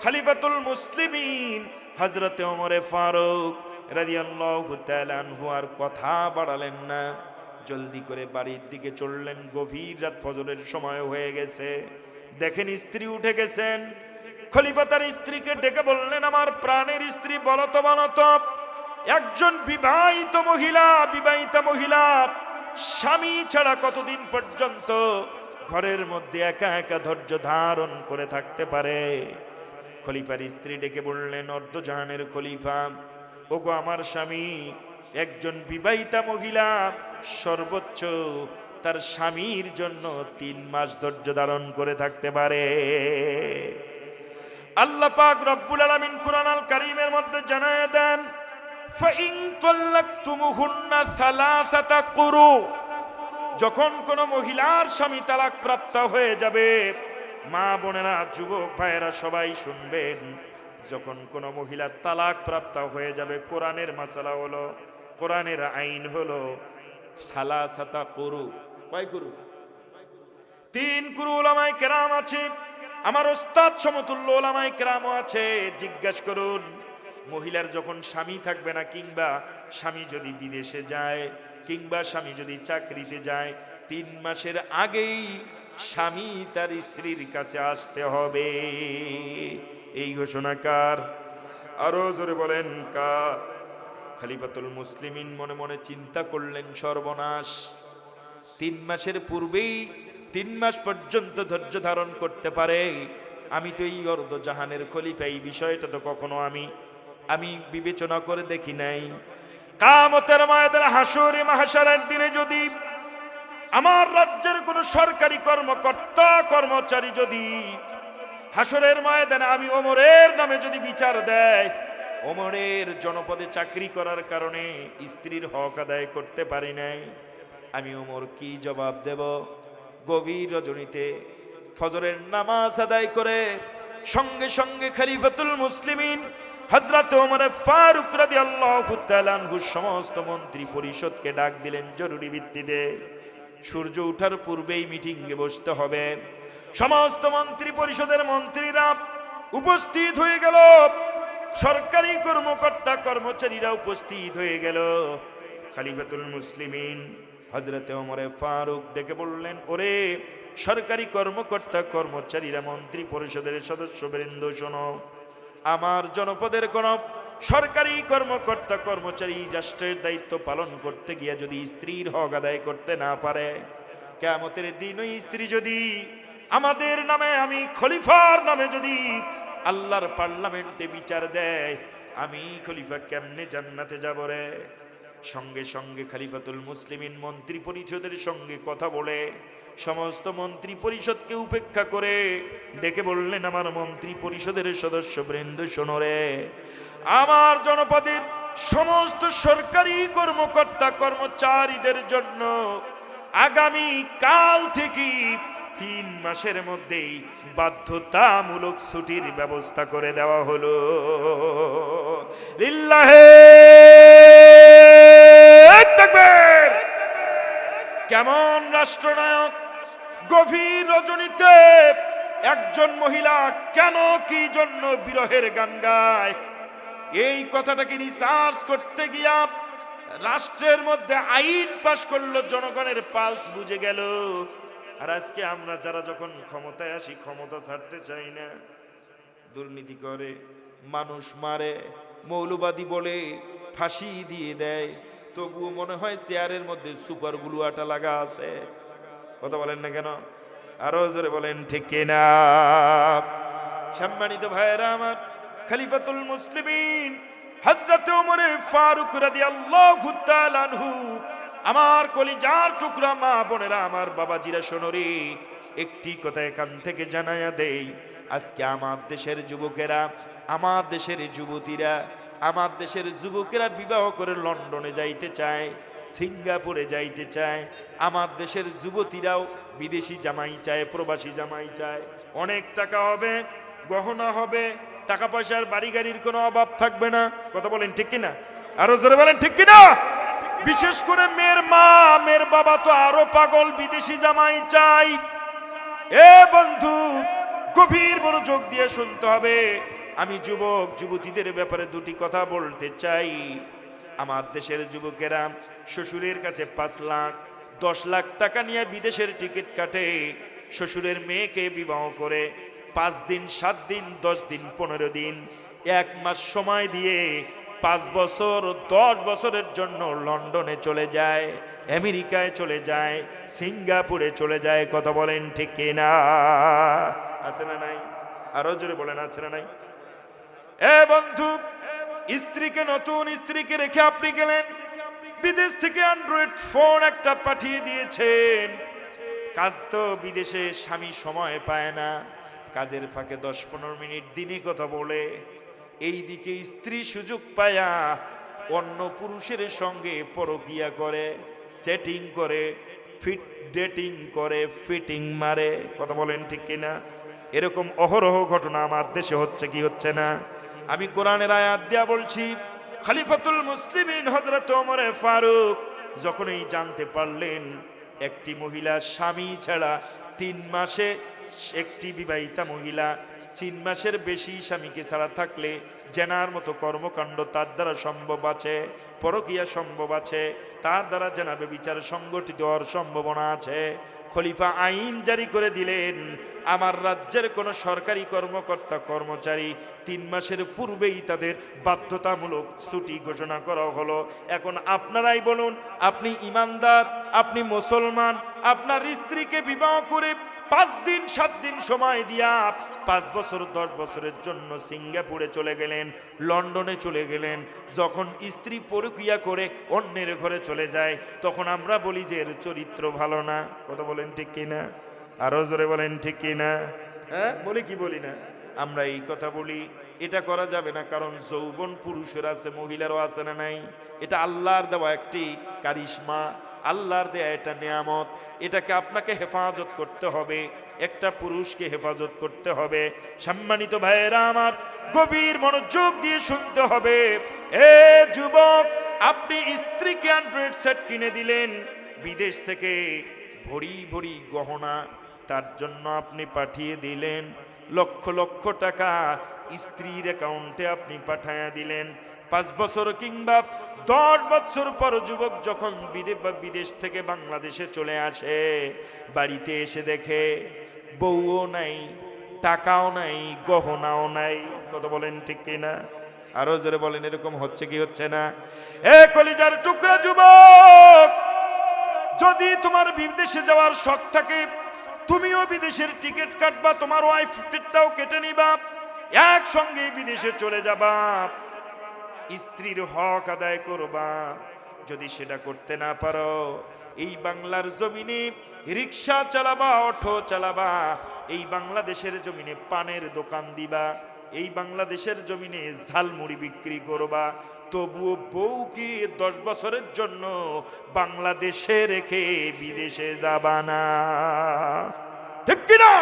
খলিফাতুল মুসলিমিন হযরতে ওমরে ফারুক রাদিয়াল্লাহু তাআলা আনহু আর কথা বাড়ালেন না, জলদি করে বাড়ির দিকে চললেন। গভীর রাত, ফজরের সময় হয়ে গেছে। দেখেন স্ত্রী উঠে গেছেন। খলিফা তার স্ত্রীকে ডেকে বললেন, আমার প্রাণের স্ত্রী, বলো তো একজন বিবাহিতা মহিলা স্বামী ছাড়া কতদিন পর্যন্ত ঘরের মধ্যে একা একা ধৈর্য ধারণ করে থাকতে পারে? খলিফার স্ত্রী ডেকে বললেন, অর্ধজাহানের খলিফা, ওগো আমার স্বামী, একজন বিবাহিতা মহিলা সর্বোচ্চ তার স্বামীর জন্য 3 মাস ধৈর্য ধারণ করে থাকতে পারে। আল্লাহ পাক রব্বুল আলামিন কুরআন আল কারীমের মধ্যে জানায় দেন, ফাইন তাল্লাকতুমুহুন্না সালাসাতা কুরু, যখন কোন মহিলার স্বামী তালাক প্রাপ্ত হয়ে যাবে, মা বোনেরা, যুবক ভাইয়েরা সবাই শুনবেন, যখন কোন মহিলা তালাক প্রাপ্ত হয়ে যাবে, কোরআনের মাসালা হলো, কোরআনের আইন হলো সালাসাতা কুরু। কয় কুরু? 3 কুরু। উলামায়ে কেরাম আছে, আমার ওস্তাদ সমতুল্য উলামায়ে কেরামও আছে। জিজ্ঞাসা করুন, মহিলার যখন স্বামী থাকবে না, কিংবা স্বামী যদি বিদেশে যায়, কিংবা স্বামী যদি চাকরিতে যায়, 3 মাসের আগেই স্বামী তার স্ত্রীর কাছে আসতে হবে। এই ঘোষণা কার? আরো জোরে বলেন, কার? খলিফাতুল মুসলিমিন মনে মনে চিন্তা করলেন, সর্বনাশ, 3 মাসের পূর্বেই 3 মাস পর্যন্ত ধৈর্য ধারণ করতে পারে। আমি তো এই অর্ধজাহানের খলিফা, এই বিষয়টা তো কখনো আমি বিবেচনা করে দেখি নাই। কিয়ামতের ময়দানে, হাসরে মাহশারের দিনে যদি আমার রাজ্যের কোন সরকারি কর্মকর্তা কর্মচারী যদি হাসরের ময়দানে আমি ওমরের নামে যদি বিচার দেয়, ওমরের জনপদে চাকরি করার কারণে স্ত্রীর হক আদায় করতে পারি নাই, আমি ওমর কি জবাব দেব? গভীর রজনীতে ফজরের নামাজ আদায় করে সঙ্গে সঙ্গে খলিফাতুল মুসলিমিন হযরত ওমর ফারুক রাদিয়াল্লাহু তাআলা আনহু সমস্ত মন্ত্রী পরিষদকে ডাক দিলেন জরুরি ভিত্তিতে। সূর্য ওঠার পূর্বেই মিটিংয়ে বসতে হবে। সমস্ত মন্ত্রী পরিষদের মন্ত্রীরা উপস্থিত হয়ে গেল, সরকারি কর্মকর্তা কর্মচারীরা উপস্থিত হয়ে গেল। খলিফাতুল মুসলিমিন হযরত ওমর ফারুক ডেকে বললেন, ওরে সরকারি কর্মকর্তা কর্মচারীরা, মন্ত্রী পরিষদের সদস্যবৃন্দ, শোনো, আমার জনপদের কোন সরকারি কর্মকর্তা কর্মচারী রাষ্ট্রের দায়িত্ব পালন করতে গিয়ে যদি স্ত্রীর হক আদায় করতে না পারে, কিয়ামতের দিন ওই স্ত্রী যদি আমাদের নামে, আমি খলিফার নামে যদি আল্লাহর পার্লামেন্টে বিচার দেয়, আমি খলিফা কেমনে জান্নাতে যাব রে? সঙ্গে সঙ্গে খলিফাতুল মুসলিমিন মন্ত্রী পরিষদের সঙ্গে কথা বলে সমস্ত মন্ত্রী পরিষদকে উপেক্ষা করে ডেকে বললেন, আমার মন্ত্রী পরিষদের সদস্যবৃন্দ, শোনো রে, আমার জনপদের সমস্ত সরকারি কর্মকর্তা কর্মচারীদের জন্য আগামী কাল থেকে 3 মাসের মধ্যেই বাধ্যতামূলক ছুটির ব্যবস্থা করে দেওয়া হলো। লিল্লাহে তাকবীর! কেমন রাষ্ট্রনায়ক! গভীর রজনীতে একজন মহিলা কেন কি জন্য বিরহের গান গায়, এই কথাটাকে রিসার্চ করতে গিয়া রাষ্ট্রের মধ্যে আইন পাশ করলো, জনগণের পালস বুঝে গেল। আর আজকে আমরা যারা যখন ক্ষমতায় আসি, ক্ষমতা ছাড়তে চাই না, দুর্নীতি করে, মানুষ মারে, মৌলবাদী বলে ফাঁসি দিয়ে দেয়, তবুও মনে হয় চেয়ারের মধ্যে সুপার গ্লু আটা লাগা আছে। কথা বলেন না কেন? আরো জোরে বলেন ঠিক কিনা? সম্মানিত ভাইয়েরা আমার, খলিফাতুল মুসলিমিন হযরত ওমর ফারুক রাদিয়াল্লাহু তাআলা আনহু, আমার কলিজার টুকরা মা বোনেরা, আমার বাবাজিরা, শোনো রে, একটি কথা এখান থেকে জানায়া দেই। আজকে আমার দেশের যুবকেরা, আমার দেশের যুবতীরা, আমার দেশের যুবকেরা বিবাহ করে লন্ডনে যাইতে চায়, সিঙ্গাপুরে যাইতে চায়। আমার দেশের যুবতীরাও বিদেশি জামাই চায়, প্রবাসী জামাই চায়। অনেক টাকা হবে, গহনা হবে, টাকা পয়সার বাড়ি গাড়ির কোনো অভাব থাকবে না। কথা বলেন ঠিক কিনা? আরো জোরে বলেন ঠিক কিনা? বিশেষ করে মেয়ের মা, মেয়ের বাবা তো আরো পাগল, বিদেশি জামাই চাই। এ বন্ধু, গভীর মনোযোগ দিয়ে শুনতে হবে। আমি যুবক যুবতীদের ব্যাপারে দুটি কথা বলতে চাই। আমার দেশের যুবকেরা শ্বশুরের কাছে 5 লাখ 10 লাখ টাকা নিয়ে বিদেশের টিকিট কাটে, শ্বশুরের মেয়েকে বিবাহ করে 5 দিন 7 দিন 10 দিন 15 দিন 1 মাস সময় দিয়ে 5 বছর 10 বছরের জন্য লন্ডনে চলে যায়, আমেরিকায় চলে যায়, সিঙ্গাপুরে চলে যায়। কথা বলেন ঠিক কিনা? আছে না নাই? আরো জোরে বলেন, আছে না নাই? এ বন্ধু, স্ত্রীকে, নতুন স্ত্রীকে রেখে আপনি গেলেন, বিদেশ থেকে অ্যান্ড্রয়েড ফোন একটা পাঠিয়ে দিয়েছেন। কাজ তো বিদেশে স্বামী সময় পায় না, কাজের ফাঁকে 10-15 মিনিট দিনে কথা বলে, এই দিকে স্ত্রী সুযোগ পায়া অন্য পুরুষের সঙ্গে পরকিয়া করে, সেটিং করে, ডেটিং করে, ফিটিং মারে। কথা বলেন ঠিক কিনা? এরকম অহরহ ঘটনা আমার দেশে হচ্ছে কি হচ্ছে না? আমি কোরআনের আয়াত দিয়া বলছি, খলিফাতুল মুসলিমিন হযরত ওমর ফারুক যখন এই জানতে পারলেন একটি মহিলা স্বামী ছাড়া 3 মাসে, একটি বিবাহিতা মহিলা 3 মাসের বেশি স্বামীকে ছাড়া থাকলে জেনার মতো কর্মকাণ্ড তার দ্বারা সম্ভব আছে, পরকীয়া সম্ভব আছে, তার দ্বারা জেনা ব্যভিচার সংগঠিত হওয়ার সম্ভাবনা আছে। খলিফা আইন জারি করে দিলেন, আমার রাজ্যের কোন সরকারি কর্মকর্তা কর্মচারী 3 মাসের পূর্বেই তাদের বাধ্যতামূলক ছুটি ঘোষণা করা হলো। এখন আপনারাই বলুন, আপনি ইমানদার, আপনি মুসলমান, আপনার স্ত্রীকে বিবাহ করে 5 দিন 7 দিন সময় দিয়া 5 বছর 10 বছরের জন্য সিঙ্গাপুরে চলে গেলেন, লন্ডনে চলে গেলেন। যখন স্ত্রী পরকীয়া করে অন্যের ঘরে চলে যায়, তখন আমরা বলি যে এর চরিত্র ভালো না। কথা বলেন ঠিক কিনা? আরো জোরে বলেন ঠিক কিনা? হ্যাঁ, বলি কি বলি না? আমরা এই কথা বলি। এটা করা যাবে না, কারণ যৌবন পুরুষের আছে, মহিলারও আছে না নাই? এটা আল্লাহর দেওয়া একটি কারিশমা, আল্লাহর দেয়া এটা নিয়ামত। এটাকে আপনাকে হেফাজত করতে হবে, একটা পুরুষকে হেফাজত করতে হবে। সম্মানিত ভাইয়েরা আমার, গভীর মনোযোগ দিয়ে শুনতে হবে। এ যুবক, আপনি স্ত্রীকে অ্যান্ড্রয়েড সেট কিনে দিলেন, বিদেশ থেকে ভরি ভরি গহনা তার জন্য আপনি পাঠিয়ে দিলেন, লক্ষ লক্ষ টাকা স্ত্রীর অ্যাকাউন্টে আপনি পাঠায়া দিলেন। 5 বছর কিংবা 10 বছর পর যুবক যখন বিদেশ থেকে বাংলাদেশে চলে আসে, বাড়িতে এসে দেখে বউও নাই, টাকাও নাই, গহনাও নাই। কথা বলেন ঠিক কিনা? আরো জোরে বলেন, এরকম হচ্ছে কি হচ্ছে না? এ কলিজার টুকরা যুবক, যদি তোমার বিদেশে যাওয়ার শখ থাকে, তুমিও বিদেশের টিকিট কাটবা, তোমার ওয়াইফ টিকিটটাও কেটে নিবা, একসঙ্গে বিদেশে চলে যাবা, স্ত্রীর হক আদায় করবা। যদি সেটা করতে না পারো, এই বাংলার জমিনে রিক্সা চালাবা, অটো চালাবা, এই বাংলাদেশের জমিনে পানের দোকান দিবা, এই বাংলাদেশের জমিনে ঝালমুড়ি বিক্রি করবা, তবুও বউকে 10 বছরের জন্য বাংলাদেশে রেখে বিদেশে যাবা না। ঠিক কিনা?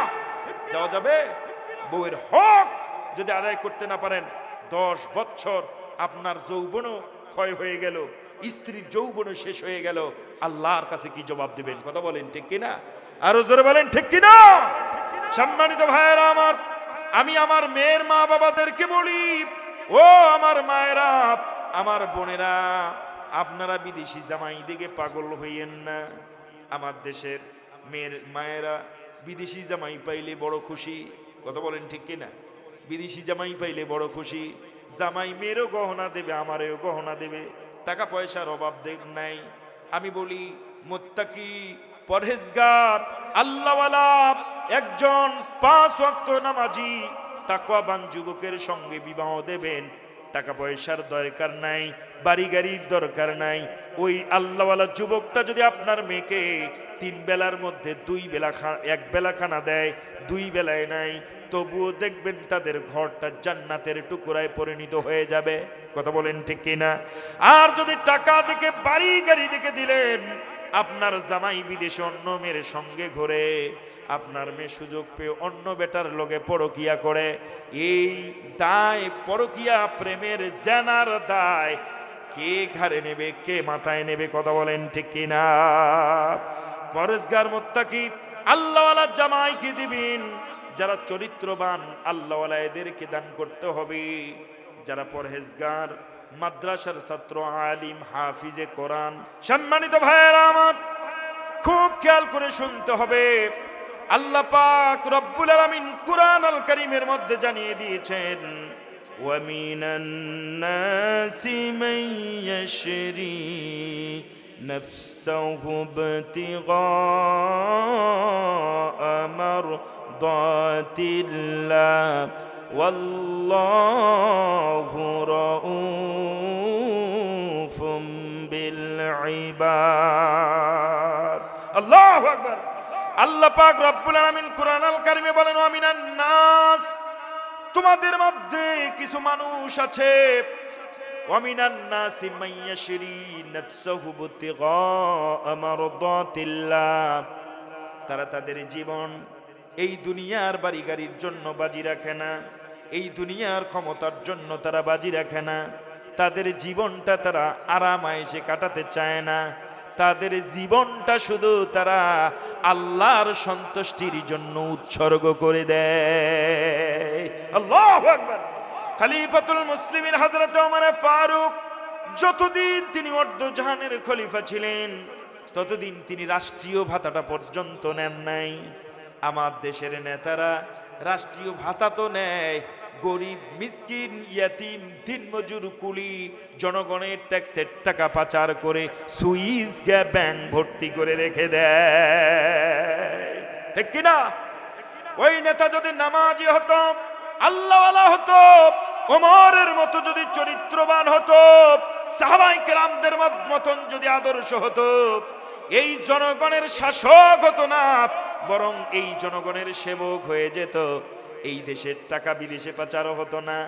যাওয়া যাবে? বউয়ের হক যদি আদায় করতে না পারেন, 10 বছর আপনার যৌবনও ক্ষয় হয়ে গেল, স্ত্রীর যৌবনও শেষ হয়ে গেল, আল্লাহর কাছে কি জবাব দিবেন? কথা বলেন ঠিক কিনা? আরো জোরে বলেন ঠিক কিনা? সম্মানিত ভাইয়েরা আমার, আমি আমার মেয়ের মা বাবাদেরকে বলি, ও আমার মায়েরা, আমার বোনেরা, আপনারা বিদেশি জামাই দিকে পাগল হইয়েন না। আমার দেশের মেয়ের মায়েরা বিদেশি জামাই পাইলে বড় খুশি, কথা বলেন ঠিক কিনা? বিদেশি জামাই পাইলে বড় খুশি। জামাই মেয়েরও গহনা দেবে, আমারও গহনা দেবে, টাকা পয়সার অভাব নাই। আমি বলি মুত্তাকি, পরহেজগার, আল্লাহওয়ালা একজন 5 ওয়াক্ত নামাজি তাকওয়াবান যুবকের সঙ্গে বিবাহ দেবেন। টাকা পয়সার দরকার নাই, বাড়ি গাড়ির দরকার নাই। ওই আল্লাহওয়ালা যুবকটা যদি আপনার মেয়েকে 3 বেলার মধ্যে 2 বেলা 1 বেলা খানা দেয়, 2 বেলায় নাই, তবুও দেখবেন তাদের ঘরটা জান্নাতের টুকরায় পরিণত হয়ে যাবে। কথা বলেন ঠিক কিনা? আর যদি টাকা দিকে বাড়ি গাড়ি দিকে দিলেন, আপনার জামাই বিদেশে অন্য মেয়ের সঙ্গে ঘুরে, আপনার মেয়ে সুযোগ পেয়ে অন্য বেটার লগে পরকিয়া করে, এই দায়, পরকিয়া প্রেমের জেনার দায় কে ঘাড়ে নেবে, কে মাথায় নেবে? কথা বলেন ঠিক কিনা? পরহেজগার মুত্তাকি আল্লাহওয়ালা জামাইকে দিবেন। যারা চরিত্রবান আল্লাহওয়ালা এদেরকে দান করতে হবে। যারা পরহেজগার, মাদ্রাসার ছাত্র, আলিম, হাফিজে কোরআন, সম্মানিত ভাইয়েরা আমার, খুব খেয়াল করে শুনতে হবে। আল্লাহ পাক রব্বুল আলামিন কুরআন আল কারীমের মধ্যে জানিয়ে দিয়েছেন, ওয়া মিনান নাসি মান ইয়াশরি নাফসাহু ইবতিগা মারদাতিল্লাহ ওয়াল্লাহু রাউফুম বিল ইবাদ। আল্লাহু আকবার। আল্লাহ পাক রব্বুল আলামিন কুরআন আল কারীমে বলেন, ওয়া মিনান নাস, তোমাদের মধ্যে কিছু মানুষ আছে, ওয়া মিনান নাসি মান ইয়াশরি নাফসাহু ইবতিগা মারদাতিল্লাহ, তারা তাদের জীবন এই দুনিয়ার বাড়ি গাড়ির জন্য বাজি রাখে না, এই দুনিয়ার ক্ষমতার জন্য তারা বাজি রাখে না, তাদের জীবনটা তারা আরাম আয়েশে কাটাতে চায় না, তাদের জীবনটা শুধু তারা আল্লাহর সন্তুষ্টির জন্য উৎসর্গ করে দেয়। আল্লাহু আকবার। খলিফাতুল মুসলিমিন হযরত ওমর ফারুক যতদিন তিনি অর্ধজাহানের খলিফা ছিলেন, ততদিন তিনি রাষ্ট্রীয় ভাতাটা পর্যন্ত নেন নাই। আমার দেশের নেতারা রাষ্ট্রীয় ভাতা তো নেয়, গরিব, মিসকিন, ইয়াতিম, দিনমজুর, কুলি জনগণের ট্যাক্সের টাকা পাচার করে সুইস ব্যাংক ভর্তি করে রেখে দেয়, ঠিক কিনা? ওই নেতা যদি নামাজি হতো, আল্লাহওয়ালা হতো, ওমরের মতো যদি চরিত্রবান হতো, সাহাবায়ে কেরামদের মতন যদি আদর্শ হতো, এই জনগণের শাসক হতো না, বরং এই জনগণের সেবক হয়ে যেত। এই দেশের টাকা বিদেশে পাচারও হতো না।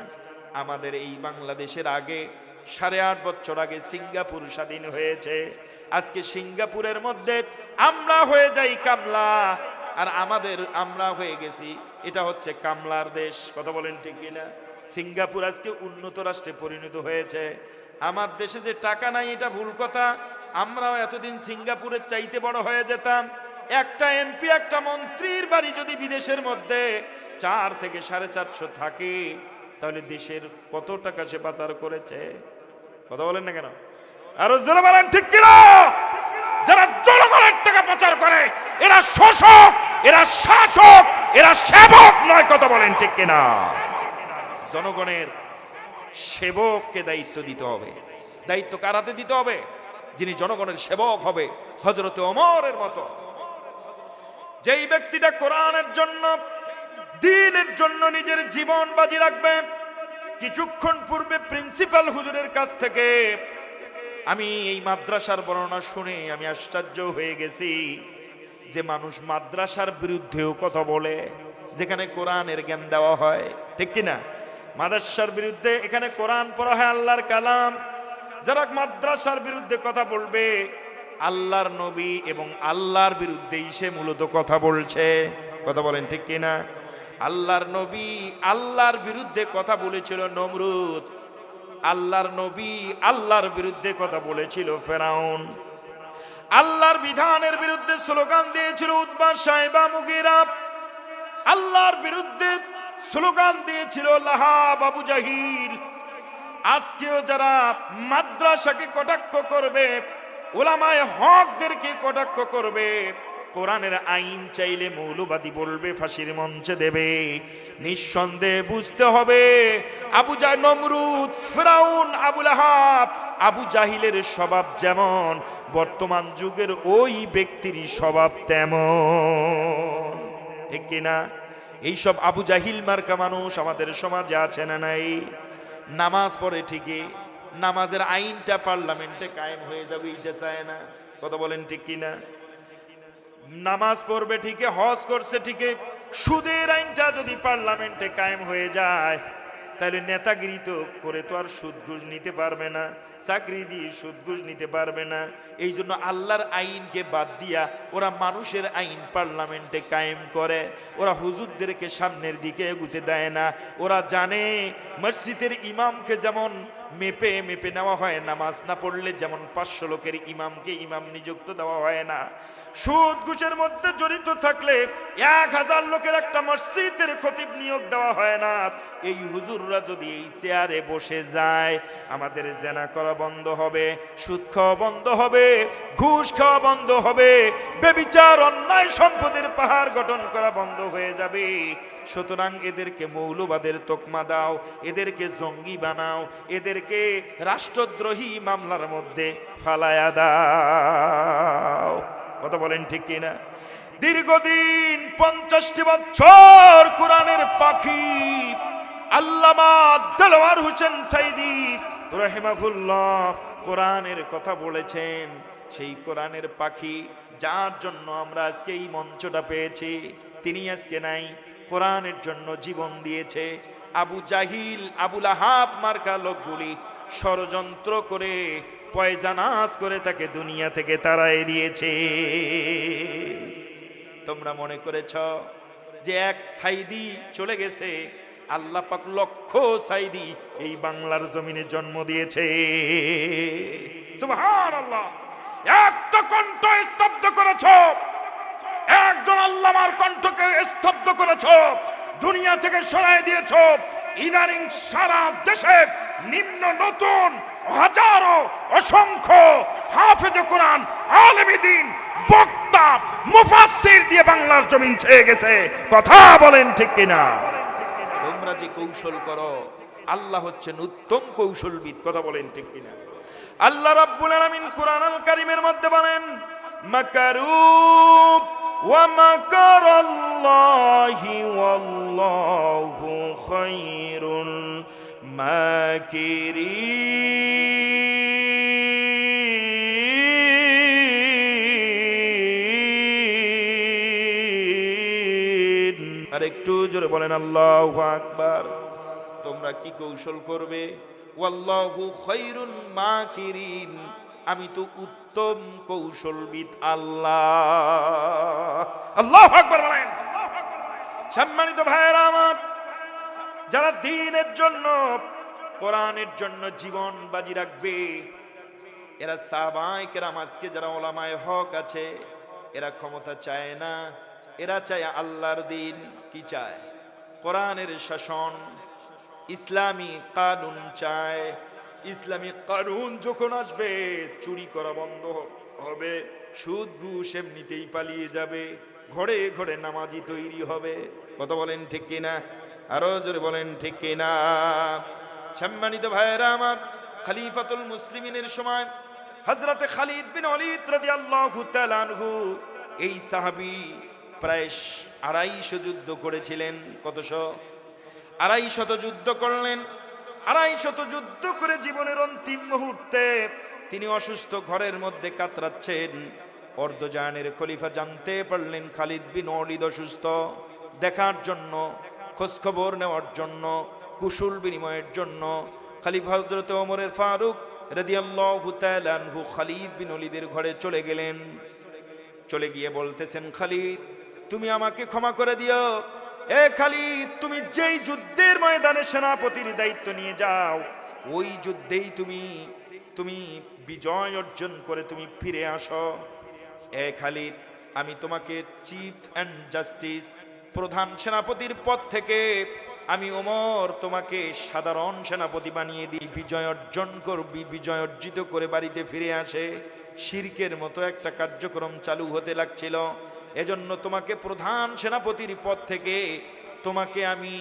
আমাদের এই বাংলাদেশের আগে 8.5 বছর আগে সিঙ্গাপুর স্বাধীন হয়েছে। আজকে সিঙ্গাপুরের মধ্যে আমরা হয়ে যাই কামলা, আর আমরা হয়ে গেছি, এটা হচ্ছে কামলার দেশ। কথা বলেন ঠিক কিনা? সিঙ্গাপুর আজকে উন্নত রাষ্ট্রে পরিণত হয়েছে। আমার দেশে যে টাকা নাই এটা ভুল কথা, আমরাও এতদিন সিঙ্গাপুরের চাইতে বড় হয়ে যেতাম। একটা এমপি, একটা মন্ত্রীর বাড়ি যদি বিদেশের মধ্যে 4 থেকে 450 থাকে, তাহলে দেশের কত টাকা সে পাচার করেছে? কথা বলেন না কেন? আরো জোরে বলেন ঠিক কিনা? যারা জনগণের টাকা পাচার করে এরা শোষক, এরা শাসক, এরা সেবক নয়। কথা বলেন ঠিক কিনা? জনগণের সেবককে দায়িত্ব দিতে হবে। দায়িত্ব কারাতে দিতে হবে? যিনি জনগণের সেবক হবে, হযরত ওমরের মতো। যেই ব্যক্তিটা কোরআনের জন্য, দ্বীনের জন্য নিজের জীবন বাজি রাখবে। কিছুক্ষণ পূর্বে প্রিন্সিপাল হুজুরের কাছ থেকে আমি এই মাদ্রাসার বর্ণনা শুনে আমি আশ্চর্য হয়ে গেছি যে মানুষ মাদ্রাসার বিরুদ্ধেও কথা বলে, যেখানে কোরআনের জ্ঞান দেওয়া হয়, ঠিক কিনা? মাদ্রাসার বিরুদ্ধে, এখানে কোরআন পড়া হয়, আল্লাহর কালাম। যারা মাদ্রাসার বিরুদ্ধে কথা বলবে, আল্লাহর নবী এবং আল্লাহর বিরুদ্ধেই সে মূলত কথা বলছে। কথা বলেন ঠিক কিনা? আল্লাহর নবী আল্লাহর বিরুদ্ধে কথা বলেছিল নমরুদ, আল্লাহর নবী আল্লাহর বিরুদ্ধে কথা বলেছিল ফেরাউন, আল্লাহর বিধানের বিরুদ্ধে স্লোগান দিয়েছিল উতবা, সাইবা, মুগীরা। আল্লাহর বিরুদ্ধে স্লোগান দিয়েছিল লাহাব আবু জাহিল। আজকেও যারা মাদ্রাসাকে কটাক্ষ করবে, ওলামায়ে হকদেরকে কটাক্ষ করবে, কোরআনের আইন চাইলে মৌলবাদী বলবে, ফাঁসির মঞ্চে দেবে, নিঃসন্দেহে বুঝতে হবে আবু জাহল, নমরুদ, ফিরাউন, আবু লাহাব, আবু জাহিলের স্বভাব যেমন, বর্তমান যুগের ওই ব্যক্তির স্বভাব তেমন। ঠিক কিনা? এইসব আবু জাহিল মার্কা মানুষ আমাদের সমাজে আছে না নাই? নামাজ পড়ে ঠিকই, নামাজের আইনটা পার্লামেন্টে কায়েম হয়ে যাবে এইটা চায় না। কথা বলেন ঠিক কিনা? নামাজ পড়বে ঠিকই, হজ করছে ঠিকই, সুদের আইনটা যদি পার্লামেন্টে কায়েম হয়ে যায়, তাহলে নেতাগিরি তো করে তো আর সুদ ঘুষ নিতে পারবে না, চাকরি দিয়ে সুদ ঘুষ নিতে পারবে না। এই জন্য আল্লাহর আইনকে বাদ দিয়া ওরা মানুষের আইন পার্লামেন্টে কায়েম করে। ওরা হুজুরদেরকে সামনের দিকে এগুতে দেয় না। ওরা জানে মসজিদের ইমামকে যেমন মেপে মেপে নেওয়া হয়, নামাজ না পড়লে যেমন 500 লোকের ইমামকে ইমাম নিযুক্ত দেওয়া হয় না, সুদ ঘুষের মধ্যে জড়িত থাকলে 1000 লোকের একটা মসজিদের খতিব নিয়োগ দেওয়া হয় না। এই হুজুররা যদি এই চেয়ারে বসে যায়, আমাদের জেনা করা বন্ধ হবে, সুদ খাওয়া বন্ধ হবে, ঘুষ খাওয়া বন্ধ হবে, বেবিচার অন্যায় সম্পদের পাহাড় গঠন করা বন্ধ হয়ে যাবে। সুতরাং এদেরকে মৌলবাদের তকমা দাও, এদেরকে জঙ্গি বানাও, এদেরকে রাষ্ট্রদ্রোহী মামলার মধ্যে ফালায়া দাও। কথা বলেন ঠিক কিনা? দীর্ঘদিন 50টি বছর কোরআনের পাখি আল্লামা দেলোয়ার হোসেন সাইদি রাহিমাহুল্লাহ কোরআনের কথা বলেছেন। সেই কোরআনের পাখি যার জন্য আমরা আজকে এই মঞ্চটা পেয়েছি, তিনি আজকে নাই, কোরআনের জন্য জীবন দিয়েছে। আবু জাহিল, আবু লাহাব মার্কা লোকগুলি ষড়যন্ত্র করে, পয়জানাজ করে তাকে দুনিয়া থেকে তাড়াই দিয়েছে। তোমরা মনে করেছ যে এক সাইদি চলে গেছে, আল্লাহ পাক লক্ষ সাইদি এই বাংলার জমিনে জন্ম দিয়েছে। সুবহানাল্লাহ। একটা কণ্ঠ স্তব্ধ করেছ, একজন আল্লামার কণ্ঠকে স্তব্ধ করেছ, দুনিয়া থেকে সরাই দিয়েছ। ইদানিং সারা দেশে নিম্ন নতুন হাজারো অসংখ্য হাফেজে কোরআন, আলেমে দ্বীন, বক্তা, মুফাসসির দিয়ে বাংলার জমিন ছেয়ে গেছে। কথা বলেন ঠিক কিনা? তোমরা যে কৌশল করো, আল্লাহ হচ্ছেন উত্তম কৌশলবিদ। কথা বলেন ঠিক কিনা? আল্লাহ রাব্বুল আলামিন কোরআনুল কারীমের মধ্যে বলেন, মাকারু ওয়া মাকারাল্লাহি ওয়াল্লাহু খায়রুল মাকিরিন। আর একটু জোরে বলেন আল্লাহু আকবার। তোমরা কি কৌশল করবে? ওয়াল্লাহু খায়রুল মাকিরিন, আমি তো উত্তম কৌশলবিদ আল্লাহ। আল্লাহু আকবার বলেন। সম্মানিত ভাইয়েরা আমার, যারা দ্বীনের জন্য, কোরআনের জন্য জীবন বাজি রাখবে, এরা সাহাবায়ে কেরাম। আজকে যারা উলামায়ে হক আছে, এরা ক্ষমতা চায় না, এরা চায় আল্লাহর দ্বীন। কি চায়? কোরআনের শাসন, ইসলামী কানুন চায়। ইসলামী কানুন যখন আসবে, চুরি করা বন্ধ হবে, সুদ ঘুষ এমনিতেই পালিয়ে যাবে, ঘরে ঘরে নামাজি তৈরি হবে। কথা বলেন ঠিক কিনা? আরো জোরে বলেন ঠিক কিনা? সম্মানিত ভাইয়েরা আমার, খলিফাতুল মুসলিমিনের সময় হযরতে খালিদ বিন ওয়ালিদ রাদিয়াল্লাহু তাআলা আনহু, এই সাহাবী প্রায় 250 যুদ্ধ করেছিলেন। কতশো? 250 যুদ্ধ করলেন। 250 যুদ্ধ করে জীবনের অন্তিম মুহূর্তে তিনি অসুস্থ, ঘরের মধ্যে কাতরাচ্ছেন। অর্ধজাহানের খলিফা জানতে পারলেন খালিদ বিন ওয়ালিদ অসুস্থ। দেখার জন্য, খোঁজখবর নেওয়ার জন্য, কুশল বিনিময়ের জন্য খলিফা হযরত ওমর ফারুক রাদিয়াল্লাহু তাআলা আনহু খালিদ বিন ওয়ালিদের ঘরে চলে গেলেন। চলে গিয়ে বলতেছেন, খালিদ তুমি আমাকে ক্ষমা করে দিও। এ খালিদ, তুমি যেই যুদ্ধের ময়দানে সেনাপতির দায়িত্ব নিয়ে যাও, ওই যুদ্ধেই তুমি বিজয় অর্জন করে তুমি ফিরে আসো। এ খালিদ, আমি তোমাকে চিফ অ্যান্ড জাস্টিস, প্রধান সেনাপতির পদ থেকে আমি ওমর তোমাকে সাধারণ সেনাপতি বানিয়ে দিই, বিজয় অর্জন করবি, বিজয় অর্জিত করে বাড়িতে ফিরে আসে। শিরকের মতো একটা কার্যক্রম চালু হতে লাগছিল। এজন্য তোমাকে প্রধান সেনাপতির পদ থেকে তোমাকে আমি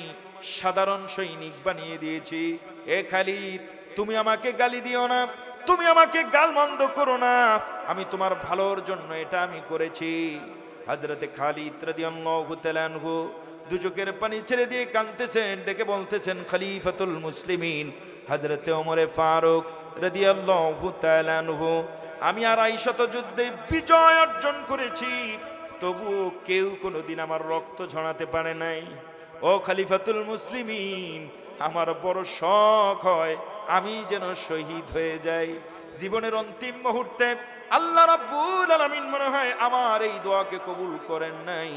সাধারণ সৈনিক বানিয়ে দিয়েছি। এ খালিদ, তুমি আমাকে গালি দিও না, তুমি আমাকে গালমন্দ করো না, আমি তোমার ভালোর জন্য এটা আমি করেছি। হযরতে খালিদ রাদিয়াল্লাহু তাআলা আনহু দুচোখের পানি ছেড়ে দিয়ে কাঁদতেছেন, ডেকে বলতেছেন, খলিফাতুল মুসলিমিন হযরতে ওমরে ফারুক রাদিয়াল্লাহু তাআলা আনহু, আমি 250 যুদ্ধে বিজয় অর্জন করেছি, তবুও কেউ কোনোদিন আমার রক্ত ঝরাতে পারে নাই। ও খলিফাতুল মুসলিমিন, আমার বড় শখ হয় আমি যেন শহীদ হয়ে যাই। জীবনের অন্তিম মুহূর্তে আল্লাহ রাব্বুল আলামিন মনে হয় আমার এই দোয়াকে কবুল করেন নাই।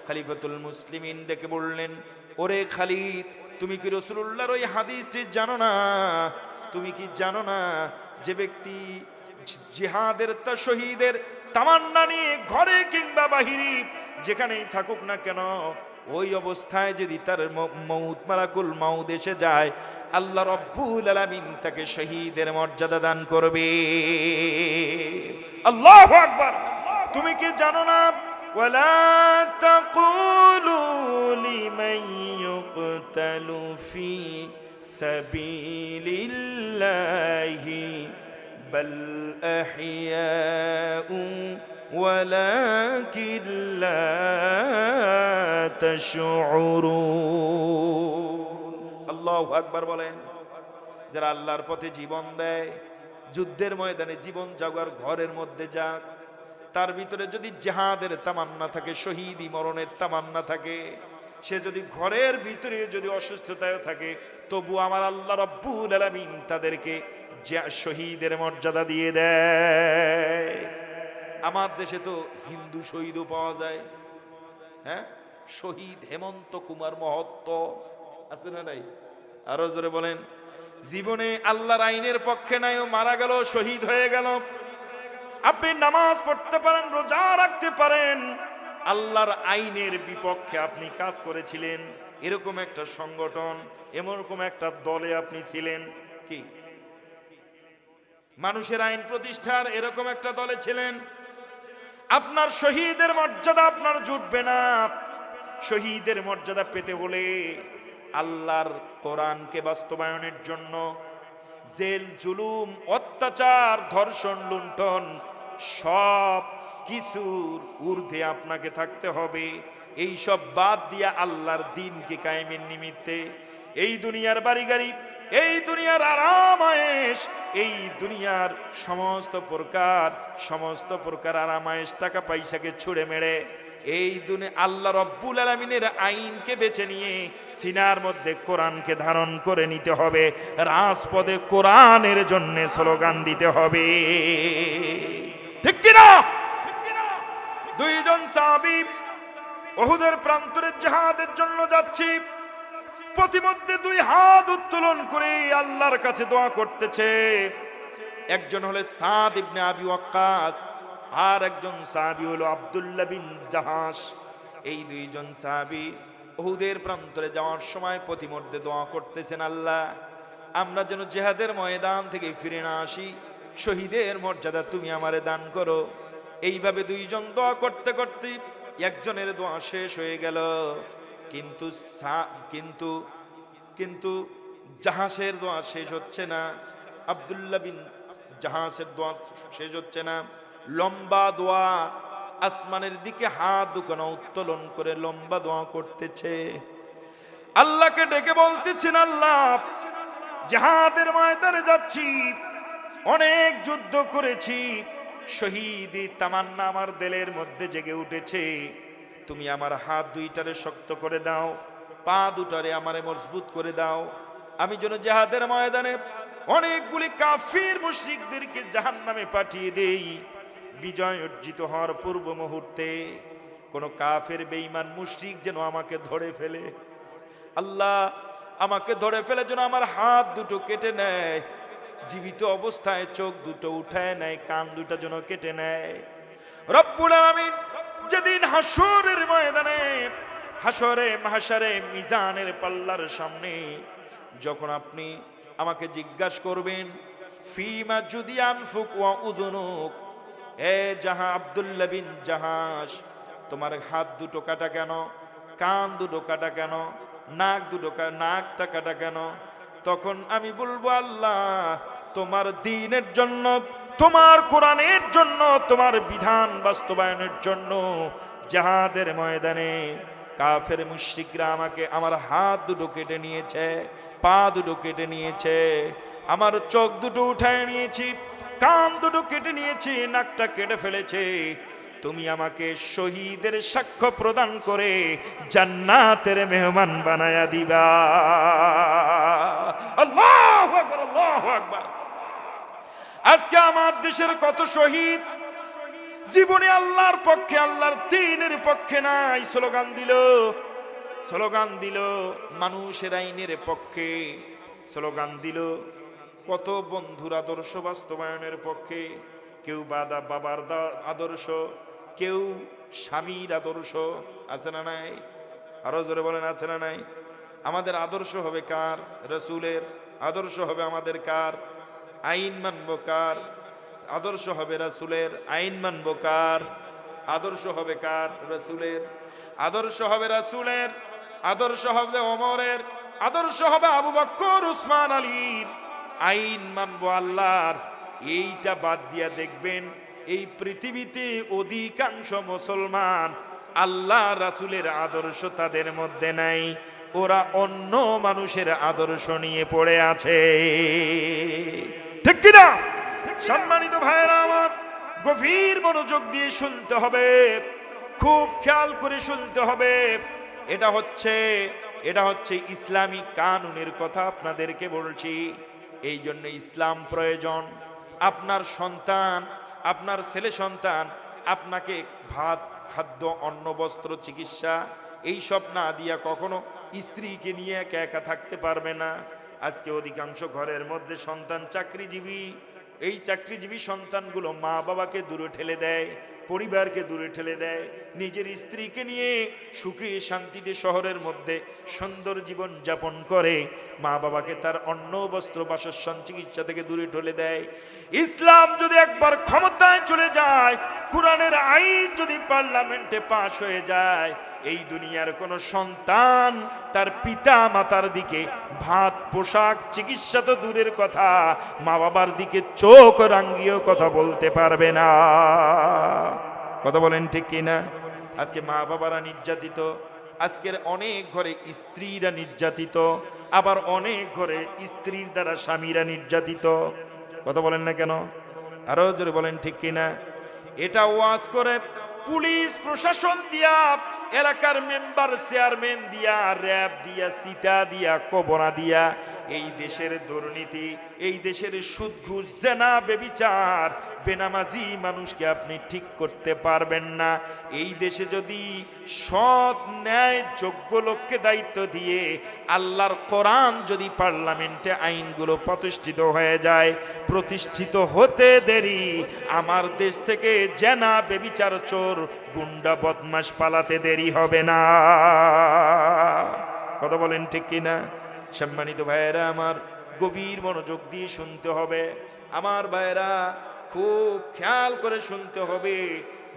খলিফাতুল মুসলিমিন ডেকে বললেন, ওরে খালিদ, তুমি কি রাসূলুল্লাহর ওই হাদিসটি জানো না? তুমি কি জানো না যে ব্যক্তি জিহাদের তা শহীদের তামান্না নিয়ে ঘরে কিংবা বাহিরে যেখানেই থাকুক না কেন, ওই অবস্থায় যদি তার মউত মালাকুল মাউত এসে যায়, আল্লাহ রাব্বুল আলামিন তাকে শহীদের মর্যাদা দান করবে। আল্লাহু আকবার। তুমি কি জানো না, ওয়ালা তাকুলু লিমান ইউকতালু ফি সাবিলিল্লাহি বাল আহইয়াউ ওয়ালাকিন লা তাশউরুন। আল্লাহু আকবার বলেন। যারা আল্লাহর পথে জীবন দেয়, যুদ্ধের ময়দানে জীবন জাগার ঘরের মধ্যে যাক, তার ভিতরে যদি জিহাদের তামান্না থাকে, শহীদি মরণের তামান্না থাকে, সে যদি ঘরের ভিতরে যদি অসুস্থতায় থাকে, তবু আমার আল্লাহ রাব্বুল আলামিন তাদেরকে শহীদের মর্যাদা দিয়ে দেয়। আমার দেশে তো হিন্দু শহীদও পাওয়া যায়। হ্যাঁ, শহীদ হেমন্ত কুমার মহত্ত আছে না নাই? আরো জোরে বলেন। জীবনে আল্লাহর আইনের পক্ষে নাই, ও মারা গেল, শহীদ হয়ে গেল। আপনি নামাজ পড়তে পারেন, রোজা রাখতে পারেন, আল্লাহর আইনের বিপক্ষে আপনি কাজ করেছিলেন, এরকম একটা সংগঠন, এরকম একটা দলে আপনি ছিলেন, কি মানুষের আইন প্রতিষ্ঠার এরকম একটা দলে ছিলেন, আপনার শহীদের মর্যাদা আপনার জুটবে না। শহীদের মর্যাদা পেতে হলে আল্লাহর কোরআনকে বাস্তবায়নের জন্য জেল, জুলুম, অত্যাচার, ধর্ষণ, লুণ্ঠন সব কিছুর ঊর্ধ্বে আপনাকে থাকতে হবে। এই সব বাদ দিয়া আল্লাহর দ্বীনকে কায়েমের নিমিত্তে এই দুনিয়ার বাড়ি গাড়ি, এই দুনিয়ার আরাম আয়েশ, এই দুনিয়ার সমস্ত প্রকার আরাম আয়েশ, টাকা পয়সাকে ছুঁড়ে মেরে এই দুনিয়া আল্লাহ রাব্বুল আলামিনের আইনকে বেছে নিয়ে সিনার মধ্যে কোরআনকে ধারণ করে নিতে হবে। রাজপথে কোরআনের জন্য স্লোগান দিতে হবে, ঠিক কিনা? দুইজন সাহাবী উহুদের প্রান্তরে জিহাদের জন্য যাচ্ছি, প্রতিমধ্যে দুই হাত উত্তোলন করে আল্লাহর কাছে দোয়া করতেছে। একজন হলো সাদ ইবনে আবি ওয়াক্কাস, আর একজন সাহাবী হলো আব্দুল্লাহ বিন জাহাশ। এই দুইজন সাহাবী উহুদের প্রান্তরে যাওয়ার সময় প্রতিমধ্যে দোয়া করতেছেন, আল্লাহ আমরা যেন জিহাদের ময়দান থেকে ফিরে না আসি, শহীদের মর্যাদা তুমি আমারে দান করো। এইভাবে দুইজন দোয়া করতে করতে একজনের দোয়া শেষ হয়ে গেল, কিন্তু জাহাসের দোয়া শেষ হচ্ছে না, আব্দুল্লাহ বিন জাহাসের দোয়া শেষ হচ্ছে না। লম্বা দোয়া, আসমানের দিকে হাত দুখানা উত্তোলন করে লম্বা দোয়া করতেছে, আল্লাহকে ডেকে বলতেছেন, আল্লাহ জিহাদের ময়দানে যাচ্ছি, অনেক যুদ্ধ করেছি, শহীদি তামান্না আমার দিলের মধ্যে জেগে উঠেছে, তুমি আমার হাত দুইটারে শক্ত করে দাও, পা দুটারে আমারে মজবুত করে দাও, আমি যেন জিহাদের ময়দানে অনেকগুলি কাফির মুশরিকদেরকে জাহান্নামে পাঠিয়ে দেই। বিজয় অর্জিত হওয়ার পূর্ব মুহূর্তে কোন কাফের বেঈমান মুশরিক যেন আমাকে ধরে ফেলে, আল্লাহ আমাকে ধরে ফেলে যেন আমার হাত দুটো কেটে নেয়, জীবিত অবস্থায় চোখ দুটো উঠায় নেয়, কান দুটো যেন কেটে নেয়। রব্বুল আলামিন যেদিন হাসরের ময়দানে হাসরে মাহশারে মিজানের পাল্লার সামনে যখন আপনি আমাকে জিজ্ঞাসা করবেন ফিমা যদি আনফুক ওয়া উযুনুক, এ জাহা আব্দুল্লাহ বিন জাহাস, তোমার হাত দুটো কাটা কেন, কান দুটো কাটা কেন, নাকটা কাটা কেন? তখন আমি বলবো আল্লাহ, তোমার দ্বীনের জন্য, তোমার কোরআনের জন্য, তোমার বিধান বাস্তবায়নের জন্য জিহাদের ময়দানে কাফের মুশরিকরা আমাকে আমার হাত দুটো কেটে নিয়েছে, পা দুটো কেটে নিয়েছে, আমার চোখ দুটো উঠায় নিয়েছি, কান দুটো কেটে নিয়েছি, নাকটা কেটে ফেলেছে। তুমি আমাকে শহীদের সাক্ষ্য প্রদান করে জান্নাতের মেহমান বানায়া দিবা। আল্লাহু আকবার, আল্লাহু আকবার। আজকে আমার দেশের কত শহীদ জীবনে আল্লাহর পক্ষে, আল্লাহর দ্বীনের পক্ষে নাই, স্লোগান দিল মানুষের আইনের পক্ষে, স্লোগান দিল কত বন্ধুর আদর্শ বাস্তবায়নের পক্ষে, কেউ বাবার আদর্শ, কেউ স্বামীর আদর্শ, আছে না নাই? আরো জোরে বলেন, আছে না নাই? আমাদের আদর্শ হবে কার? রাসূলের। আদর্শ হবে আমাদের কার? আইন মানব কার? আদর্শ হবে রাসূলের। আইন মানব কার? আদর্শ হবে কার? রাসূলের। আদর্শ হবে রাসূলের, আদর্শ হবে ওমরের, আদর্শ হবে আবু বকর উসমান আলীর। আইন মানব আল্লাহর। এইটা বাদ দিয়া দেখবেন এই পৃথিবীতে অধিকাংশ মুসলমান আল্লাহ রাসূলের আদর্শ তাদের মধ্যে নাই, ওরা অন্য মানুষের আদর্শ নিয়ে পড়ে আছে। ঠিক কিনা? সম্মানিত ভাইরা আমার, গভীর মনোযোগ দিয়ে শুনতে হবে, খুব খেয়াল করে শুনতে হবে। এটা হচ্ছে ইসলামিক কানুনের কথা আপনাদেরকে বলছি। এই জন্য ইসলাম প্রয়োজন। আপনার সন্তান, আপনার ছেলে সন্তান আপনাকে ভাত, খাদ্য, অন্ন, বস্ত্র, চিকিৎসা এইসব না দিয়া কখনো স্ত্রীকে নিয়ে একা একা থাকতে পারবে না। আজকে অধিকাংশ ঘরের মধ্যে সন্তান চাকরিজীবী। এই চাকরিজীবী সন্তানগুলো মা বাবাকে দূরে ঠেলে দেয়, পরিবারকে দূরে ঠেলে দেয়, নিজের স্ত্রীকে নিয়ে সুখে শান্তিতে শহরের মধ্যে সুন্দর জীবন যাপন করে, মা বাবাকে তার অন্ন, বস্ত্র, বাসস্থান, চিকিৎসা থেকে দূরে ঠেলে দেয়। ইসলাম যদি একবার ক্ষমতায় চলে যায়, কোরআনের আইন যদি পার্লামেন্টে পাশ হয়ে যায়, এই দুনিয়ার কোন সন্তান তার পিতা মাতার দিকে ভাত, পোশাক, চিকিৎসা তো দূরের কথা, মা বাবার দিকে চোখ রাঙ্গিয়েও কথা বলতে পারবে না। কথা বলেন ঠিক কিনা? আজকে মা বাবারা নির্যাতিত, আজকের অনেক ঘরে স্ত্রীরা নির্যাতিত, আবার অনেক ঘরে স্ত্রীর দ্বারা স্বামীরা নির্যাতিত। কথা বলেন না কেন? আরো জোরে বলেন ঠিক কিনা? এটা ওয়াজ করে পুলিশ প্রশাসন দিয়া, এলাকার মেম্বার চেয়ারম্যান দিয়া, র‍্যাব দিয়া, সিটা দিয়া, কবরা দিয়া এই দেশের দুর্নীতি, এই দেশের সুদ, ঘুষ, জেনা, বেবিচার, বেনামাজি মানুষকে আপনি ঠিক করতে পারবেন না। এই দেশে যদি সৎ, ন্যায়, যোগ্য লোককে দায়িত্ব দিয়ে আল্লাহর কোরআন যদি পার্লামেন্টে আইনগুলো প্রতিষ্ঠিত হয়ে যায়, প্রতিষ্ঠিত হতে দেরি আমার দেশ থেকে জেনা, বেবিচার, চোর, গুন্ডা, বদমাশ পালাতে দেরি হবে না। কথা বলেন ঠিক কিনা? সম্মানিত ভাইয়েরা আমার, গভীর মনোযোগ দিয়ে শুনতে হবে। আমার ভাইয়েরা খুব খেয়াল করে শুনতে হবে,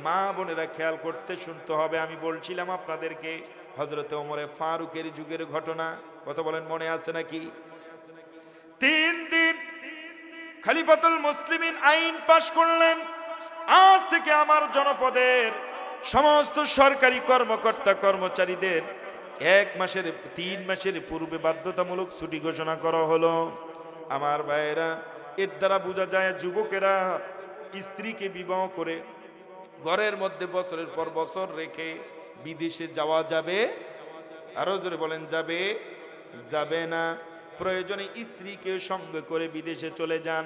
মা বোনেরা খেয়াল করতে শুনতে হবে। আমি বলছিলাম আপনাদেরকে হযরতে ওমরে ফারুকের যুগের ঘটনা। কথা বলেন, মনে আছে নাকি? 3 দিন খলিফাতুল মুসলিমিন আইন পাশ করলেন, আজ থেকে আমার জনপদের সমস্ত সরকারি কর্মকর্তা কর্মচারীদের 3 মাসের পূর্বে বাধ্যতামূলক ছুটি ঘোষণা করা হলো। আমার ভাইয়েরা, এর দ্বারা বোঝা যায় যুবকেরা স্ত্রীকে বিবাহ করে ঘরের মধ্যে বছরের পর বছর রেখে বিদেশে যাওয়া যাবে? আরো জোরে বলেন, যাবে? যাবে না। প্রয়োজনে স্ত্রীকে সঙ্গে করে বিদেশে চলে যান,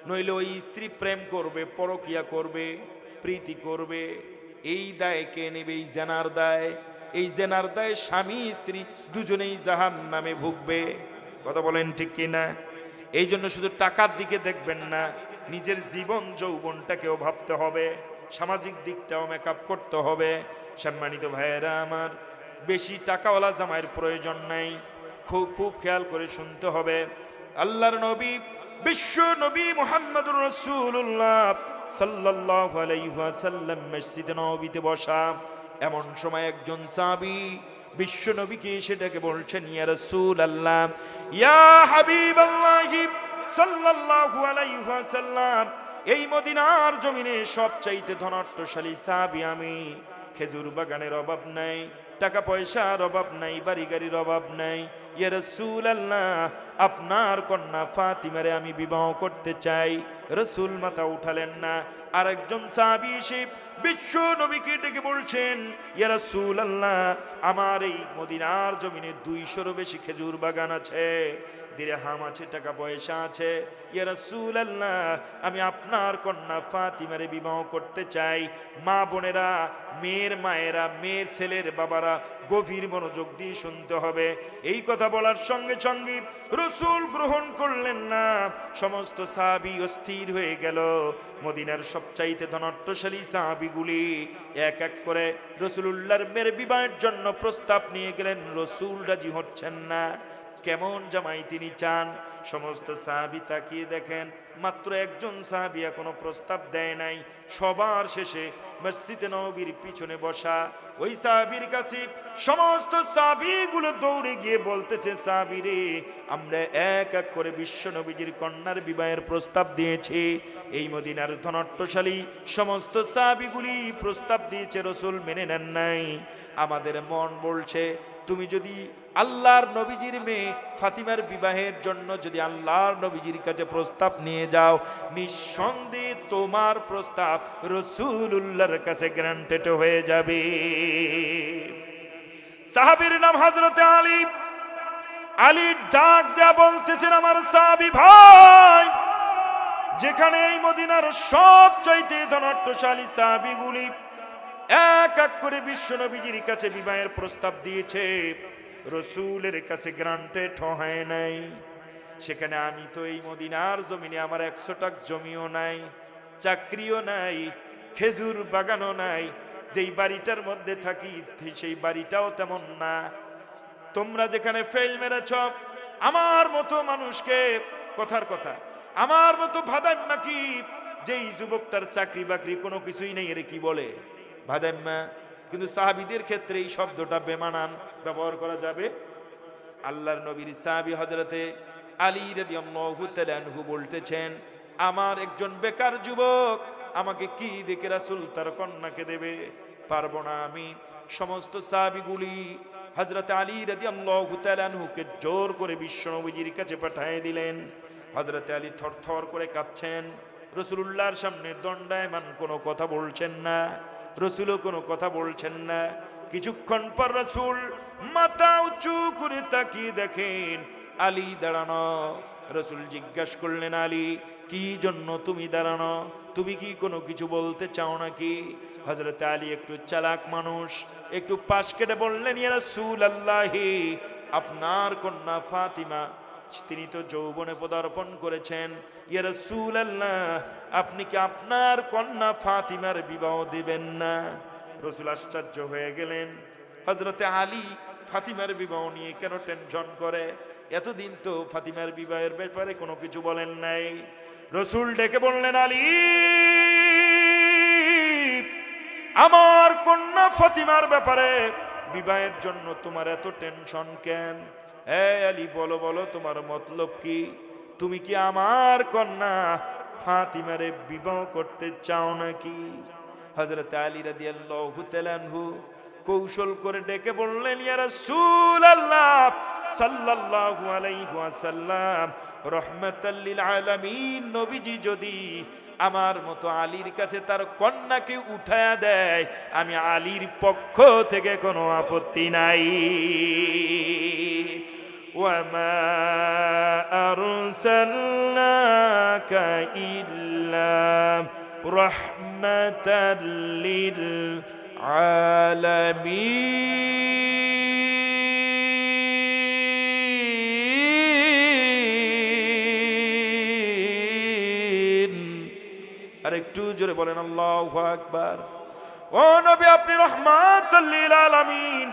নইলে ওই স্ত্রী প্রেম করবে, পরকিয়া করবে, প্রীতি করবে। এই দায় কে নেবে? এই জেনার দায়। এই জেনার দায় স্বামী স্ত্রী দুজনেই জাহান্নামে ভুগবে। কথা বলেন ঠিক কিনা? এই জন্য শুধু টাকার দিকে দেখবেন না, নিজের জীবন যৌবনটাকেও ভাবতে হবে, সামাজিক দিকটাও মেকআপ করতে হবে। সম্মানিত ভাইয়েরা আমার, বেশি টাকাওয়ালা জামাইয়ের প্রয়োজন নাই। খুব খুব খেয়াল করে শুনতে হবে। আল্লাহর নবী বিশ্ব নবী মুহাম্মদুর রাসূলুল্লাহ সাল্লাল্লাহু আলাইহি ওয়াসাল্লাম মসজিদে নববীতে বসা। এমন সময় একজন সাহাবী বিশ্ব নবীকে সেটাকে বলছেন, ইয়া রাসূলুল্লাহ, ইয়া হাবিবাল্লাহ সাল্লাল্লাহু আলাইহি ওয়াসাল্লাম, এই মদিনার জমিনে সবচাইতে ধনাঢ্যশালী সাহাবী আমি। খেজুর বাগানের অভাব নাই, টাকা পয়সার অভাব নাই, বাড়ি গাড়ির অভাব নাই। ইয়া রাসূলুল্লাহ, আপনার কন্যা ফাতিমারে আমি বিবাহ করতে চাই। রাসূল মাথা উঠালেন না। আরেকজন সাহাবী এসে বিশ্ব নবীকে ডেকে বলছেন, ইয়া রাসূলুল্লাহ, আমার এই মদিনার জমিনে 200-এরও বেশি খেজুর বাগান আছে, দিরহাম আছে, টাকা পয়সা আছে। ইয়া রাসূলুল্লাহ, আমি আপনার কন্যা ফাতিমারে বিবাহ করতে চাই। মা বোনেরা, মেয়ের মায়েরা, মেয়ের ছেলের বাবারা গভীর মনোযোগ দিয়ে শুনতে হবে। এই কথা বলার সঙ্গে সঙ্গে রাসূল গ্রহণ করলেন না। সমস্ত সাহাবী অস্থির হয়ে গেল। মদিনার সবচাইতে ধনাঢ্যশালী সাহাবীগুলি এক এক করে রাসূলুল্লাহর মেয়ের বিবাহের জন্য প্রস্তাব নিয়ে গেলেন। রাসূল রাজি হচ্ছেন না। কেমন জামাই তিনি চান। সমস্ত সাহাবী তাকিয়ে দেখেন, মাত্র একজন সাহাবী এখনো প্রস্তাব দেয় নাই। সবার শেষে মসজিদে নববীর পিছনে বসা ওই সাহাবীর কাছে সমস্ত সাহাবীগুলো দৌড়ে গিয়ে বলতেছে, সাহাবী রে, আমরা এক এক করে বিশ্ব নবীজির কন্যার বিবাহের প্রস্তাব দিয়েছি। এই মদিনার ধনাঢ্যশালী সমস্ত সাহাবীগুলি প্রস্তাব দিয়েছে, রাসূল মেনে নেন নাই। আমাদের মন বলছে, তুমি যদি আল্লাহর নবীজির মেয়ে ফাতিমার বিবাহের জন্য যদি আল্লাহর নবীজির কাছে প্রস্তাব নিয়ে যাও, নিঃসন্দেহে তোমার প্রস্তাব রাসূলুল্লাহর কাছে গ্রান্টেড হয়ে যাবে। সাহাবীর নাম হযরতে আলী। আলী ডাক দেয়া বলতেছেন, আমার সাহাবী ভাই, যেখানে এই মদিনার সবচাইতে ধনাঢ্যশালী সাহাবীগুলি এক এক করে বিশ্ব নবীজির কাছে বিবাহের প্রস্তাব দিয়েছে, রাসূলের কাছে গ্রান্টেড হয় নাই, সেখানে আমি তো এই মদিনার জমিনে আমার 100 টাক জমিও নাই, চাকরিও নাই, খেজুর বাগানও নাই, যেই বাড়িটার মধ্যে থাকি সেই বাড়িটাও তেমন না। তোমরা যেখানে ফেল মেরেছ, আমার মতো মানুষকে, কথার কথা, আমার মতো ভাদাইম্মা কি, যেই যুবকটার চাকরি বাকরি কোনো কিছুই নেই, এর কি বলে ভাদাইম্মা। কিন্তু সাহাবীদের ক্ষেত্রে এই শব্দটা বেমানান ব্যবহার করা যাবে। আল্লাহর নবীর সাহাবী হযরতে আলী রাদিয়াল্লাহু তাআলা আনহু বলতেছেন, আমার একজন বেকার যুবক আমাকে কি দেখে রাসূল তার কন্যাকে দেবে, পারবো না আমি। সমস্ত সাহাবীগুলি হযরতে আলী রাদিয়াল্লাহু তাআলা আনহুকে জোর করে বিশ্ব নবীজির কাছে পাঠিয়ে দিলেন। হযরতে আলী থরথর করে কাঁপছেন, রাসূলুল্লাহর সামনে দণ্ডায়মান, কোনো কথা বলছেন না। রাসূলও কোনো কথা বলছেন না। কিছুক্ষণ পর রাসূল মাথা উঁচু করে তাকিয়ে দেখেন আলী দাঁড়ানো। রাসূল জিজ্ঞাসা করলেন, আলী, কি জন্য তুমি দাঁড়ানো? তুমি কি কোনো কিছু বলতে চাও নাকি? হযরতে আলী একটু চালাক মানুষ, একটু পাশ কেটে বললেন, ইয়া রাসূলুল্লাহ, আপনার কন্যা ফাতিমা তিনি তো যৌবনে পদার্পণ করেছেন। ইয়া রাসূলুল্লাহ, আপনি কি আপনার কন্যা ফাতিমার বিবাহ দিবেন না? রাসূল আশ্চর্য হয়ে গেলেন। হযরতে আলী ফাতিমার বিবাহ নিয়ে কেন টেনশন করে? এতদিন তো ফাতিমার বিবাহের ব্যাপারে কোনো কিছু বলেন নাই। রাসূল ডেকে বললেন, আলী, আমার কন্যা ফাতিমার ব্যাপারে বিবাহের জন্য তোমার এত টেনশন কেন? আলী, বলো বলো, তোমার মতলব কি? তুমি কি আমার কন্যা ফাতিমারে বিবাহ করতে চাও নাকি? হযরত আলী রাদিয়াল্লাহু তাআলা আনহু কৌশল করে ডেকে বললেন, ইয়া রাসূলুল্লাহ সাল্লাল্লাহু আলাইহি ওয়াসাল্লাম, রাহমাতাল লিল আলামিন নবীজি যদি আমার মতো আলীর কাছে তার কন্যাকে উঠায়া দেয়, আমি আলীর পক্ষ থেকে কোনো আপত্তি নাই। وَمَا أَرْسَلْنَاكَ إِلَّا رَحْمَةً لِلْعَالَمِينَ। আর একটু জোরে বলেন আল্লাহু আকবার। ও নবী, আপনি রাহমাতাল লিল আলামিন,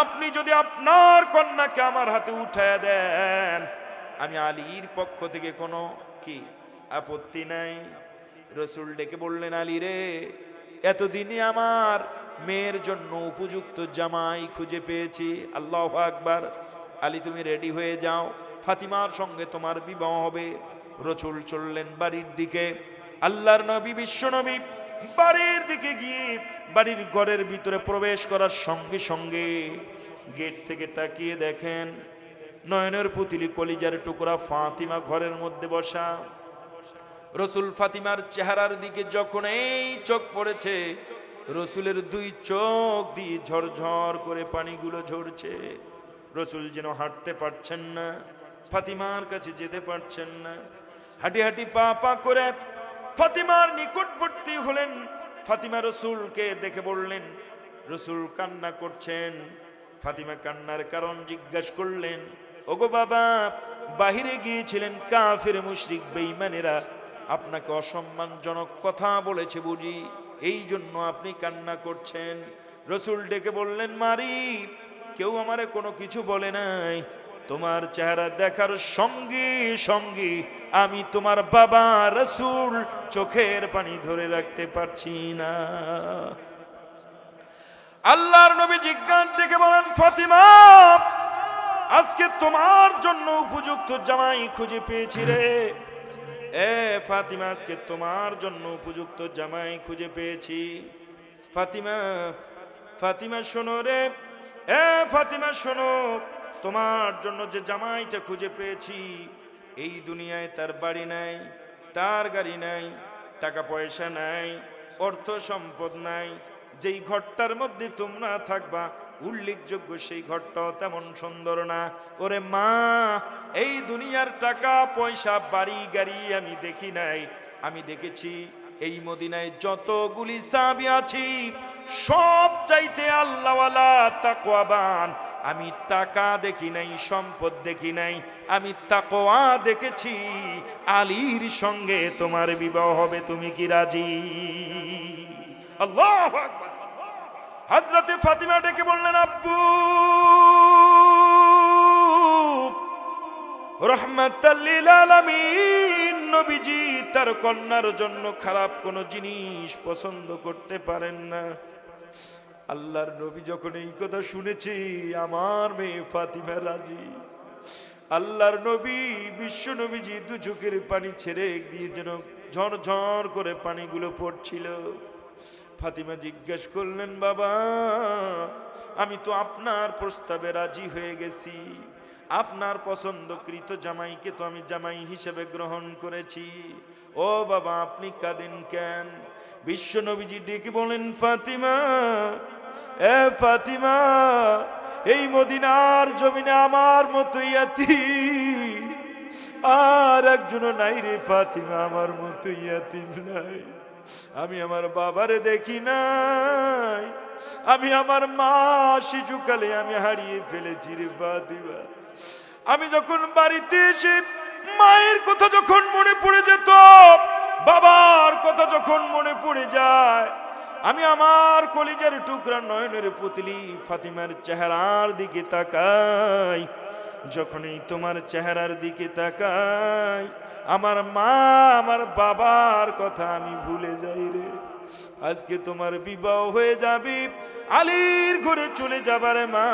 আপনি যদি আপনার কন্যাকে আমার হাতে উঠায় দেন, আমি আলীর পক্ষ থেকে কোনো কি আপত্তি নাই। রসুল ডেকে বললেন, আলী রে, এতদিনে আমার মেয়ের জন্য উপযুক্ত জামাই খুঁজে পেয়েছি। আল্লাহু আকবার। আলী, তুমি রেডি হয়ে যাও, ফাতিমার সঙ্গে তোমার বিবাহ হবে। রসুল চললেন বাড়ির দিকে। আল্লাহর নবী, বিশ্ব নবী বাড়ির দিকে গিয়ে বাড়ির ঘরের ভিতরে প্রবেশ করার সঙ্গে সঙ্গে গেট থেকে তাকিয়ে দেখেন নয়নের পুতলি কলিজার টুকরা ফাতিমা ঘরের মধ্যে বসা। রসুল ফাতিমার চেহারার দিকে যখন এই চোখ পড়েছে, রসুলের দুই চোখ দিয়ে ঝরঝর করে পানিগুলো ঝরছে। রসুল যেন হাঁটতে পারছেন না, ফাতিমার কাছে যেতে পারছেন না। হাঁটি হাঁটি পা পা করে ফাতিমার নিকটবর্তী হলেন। ফাতিমা রসুলকে দেখে বললেন, রসুল কান্না করছেন। ফাতিমা কান্নার কারণ জিজ্ঞাসা করলেন, ওগো বাবা, বাহিরে গিয়েছিলেন কাফের মুশরিক বেঈমানেরা, আপনাকে অসম্মানজনক কথা বলেছে বুঝি, এই জন্য আপনি কান্না করছেন। রসুল ডেকে বললেন, মারি, কেউ আমারে কোনো কিছু বলে নাই। তোমার চেহারা দেখার সঙ্গে সঙ্গে আমি তোমার বাবা রসুল চোখের পানি ধরে রাখতে পারছি না। আল্লাহর নবী জিজ্ঞাসা ডেকে বলেন, ফাতিমা, আজকে তোমার জন্য উপযুক্ত জামাই খুঁজে পেয়েছি রে। এ ফাতিমা, আজকে তোমার জন্য উপযুক্ত জামাই খুঁজে পেয়েছি। ফাতিমা, ফাতিমা শোনো রে, এ ফাতিমা শোনো, তোমার জন্য যে জামাইটা খুঁজে পেয়েছি, এই দুনিয়ায় তার বাড়ি নাই, তার গাড়ি নাই, টাকা পয়সা নাই, অর্থ সম্পদ নাই। যেই ঘরটার মধ্যে তোমরা থাকবা উল্লেখযোগ্য সেই ঘরটাও তেমন সুন্দর না। ওরে মা, এই দুনিয়ার টাকা পয়সা বাড়ি গাড়ি আমি দেখি নাই, আমি দেখেছি এই মদিনায় যতগুলি সাহাবী আছি সব চাইতে আল্লাহওয়ালা তাকওয়াবান। আমি টাকা দেখি নাই, সম্পদ দেখি নাই, আমি তাকওয়া দেখেছি। আলীর সঙ্গে তোমার বিবাহ হবে, তুমি কি রাজি? আল্লাহু আকবার। হযরতে ফাতিমা ডেকে বললেন, আব্বু, রাহমাতাল লিল আলামিন নবীজি তার কন্যার জন্য খারাপ কোনো জিনিস পছন্দ করতে পারেন না। আল্লাহর নবী যখন এই কথা শুনেছি, আমার মেয়ে ফাতিমা রাজি। আল্লাহর নবী, বিশ্ব নবীজি দু চোখের পানি ছেড়ে দিয়ে যেন ঝরঝর করে পানিগুলো পড়ছিল। ফাতিমা জিজ্ঞেস করলেন, বাবা, আমি তো আপনার প্রস্তাবে রাজি হয়ে গেছি, আপনার পছন্দকৃত জামাইকে তো আমি জামাই হিসেবে গ্রহণ করেছি। ও বাবা, আপনি কাঁদেন কেন? বিশ্ব নবীজি ডেকে বলেন, ফাতিমা, এ ফাতিমা, এই মদিনার জমিনে আমার মতো ইয়াতীম আর একজনও নাই রে ফাতিমা, আমার মতো ইয়াতীম নাই। আমি আমার বাবারে দেখি নাই, আমি আমার মা শিশুকালে আমি হারিয়ে ফেলেছি রে ফাতিমা। আমি যখন বাড়িতে এসে মায়ের কথা যখন মনে পড়ে যেত, বাবার কথা যখন মনে পড়ে যায়, আমি আমার কলিজার টুকরা নয়নের পুতলি ফাতিমার চেহারার দিকে তাকাই। যখনই তোমার চেহারার দিকে তাকাই, আমার মা আমার বাবার কথা আমি ভুলে যাই রে। আজকে তোমার বিবাহ হয়ে যাবে, আলীর ঘরে চলে যাবার মা,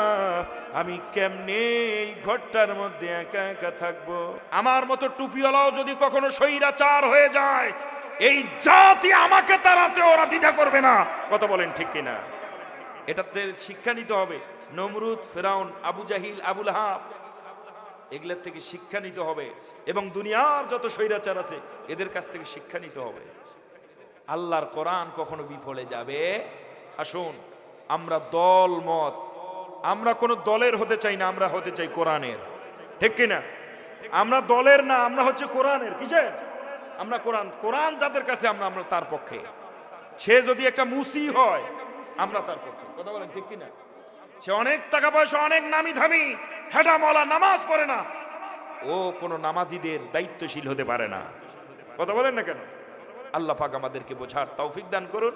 আমি কেমনে এই ঘরটার মধ্যে একা একা থাকবো? আমার মতো টুপিওয়ালাও যদি কখনো স্বৈরাচার হয়ে যায়, এই জাতি আমাকে তাড়াতে ওরা দ্বিধা করবে না। কথা বলেন ঠিক কিনা? এটাতে শিক্ষা নিতে হবে। নমরুদ, ফেরাউন, আবু জাহিল, আবুল আহাব, এগুলোর থেকে শিক্ষা নিতে হবে এবং দুনিয়ার যত স্বৈরাচার আছে এদের কাছ থেকে শিক্ষা নিতে হবে। আল্লাহর কোরআন কখনো বিফলে যাবে? আসুন, আমরা দল মত, আমরা কোনো দলের হতে চাই না, আমরা হতে চাই কোরআনের। ঠিক কিনা? আমরা দলের না, আমরা হচ্ছে কোরআনের। কিসের? আমরা কোরআন। কোরআন যাদের কাছে আমরা তার পক্ষে। সে যদি একটা মুসি হয়, আমরা তার পক্ষে। কথা বলেন ঠিক কিনা? সে অনেক টাকা পয়সা, অনেক নামি ধামি হেঁটা মলা, নামাজ পড়ে না, ও কোনো নামাজিদের দায়িত্বশীল হতে পারে না। কথা বলেন না কেন? আল্লাহ পাক আমাদেরকে বোঝার তৌফিক দান করুন।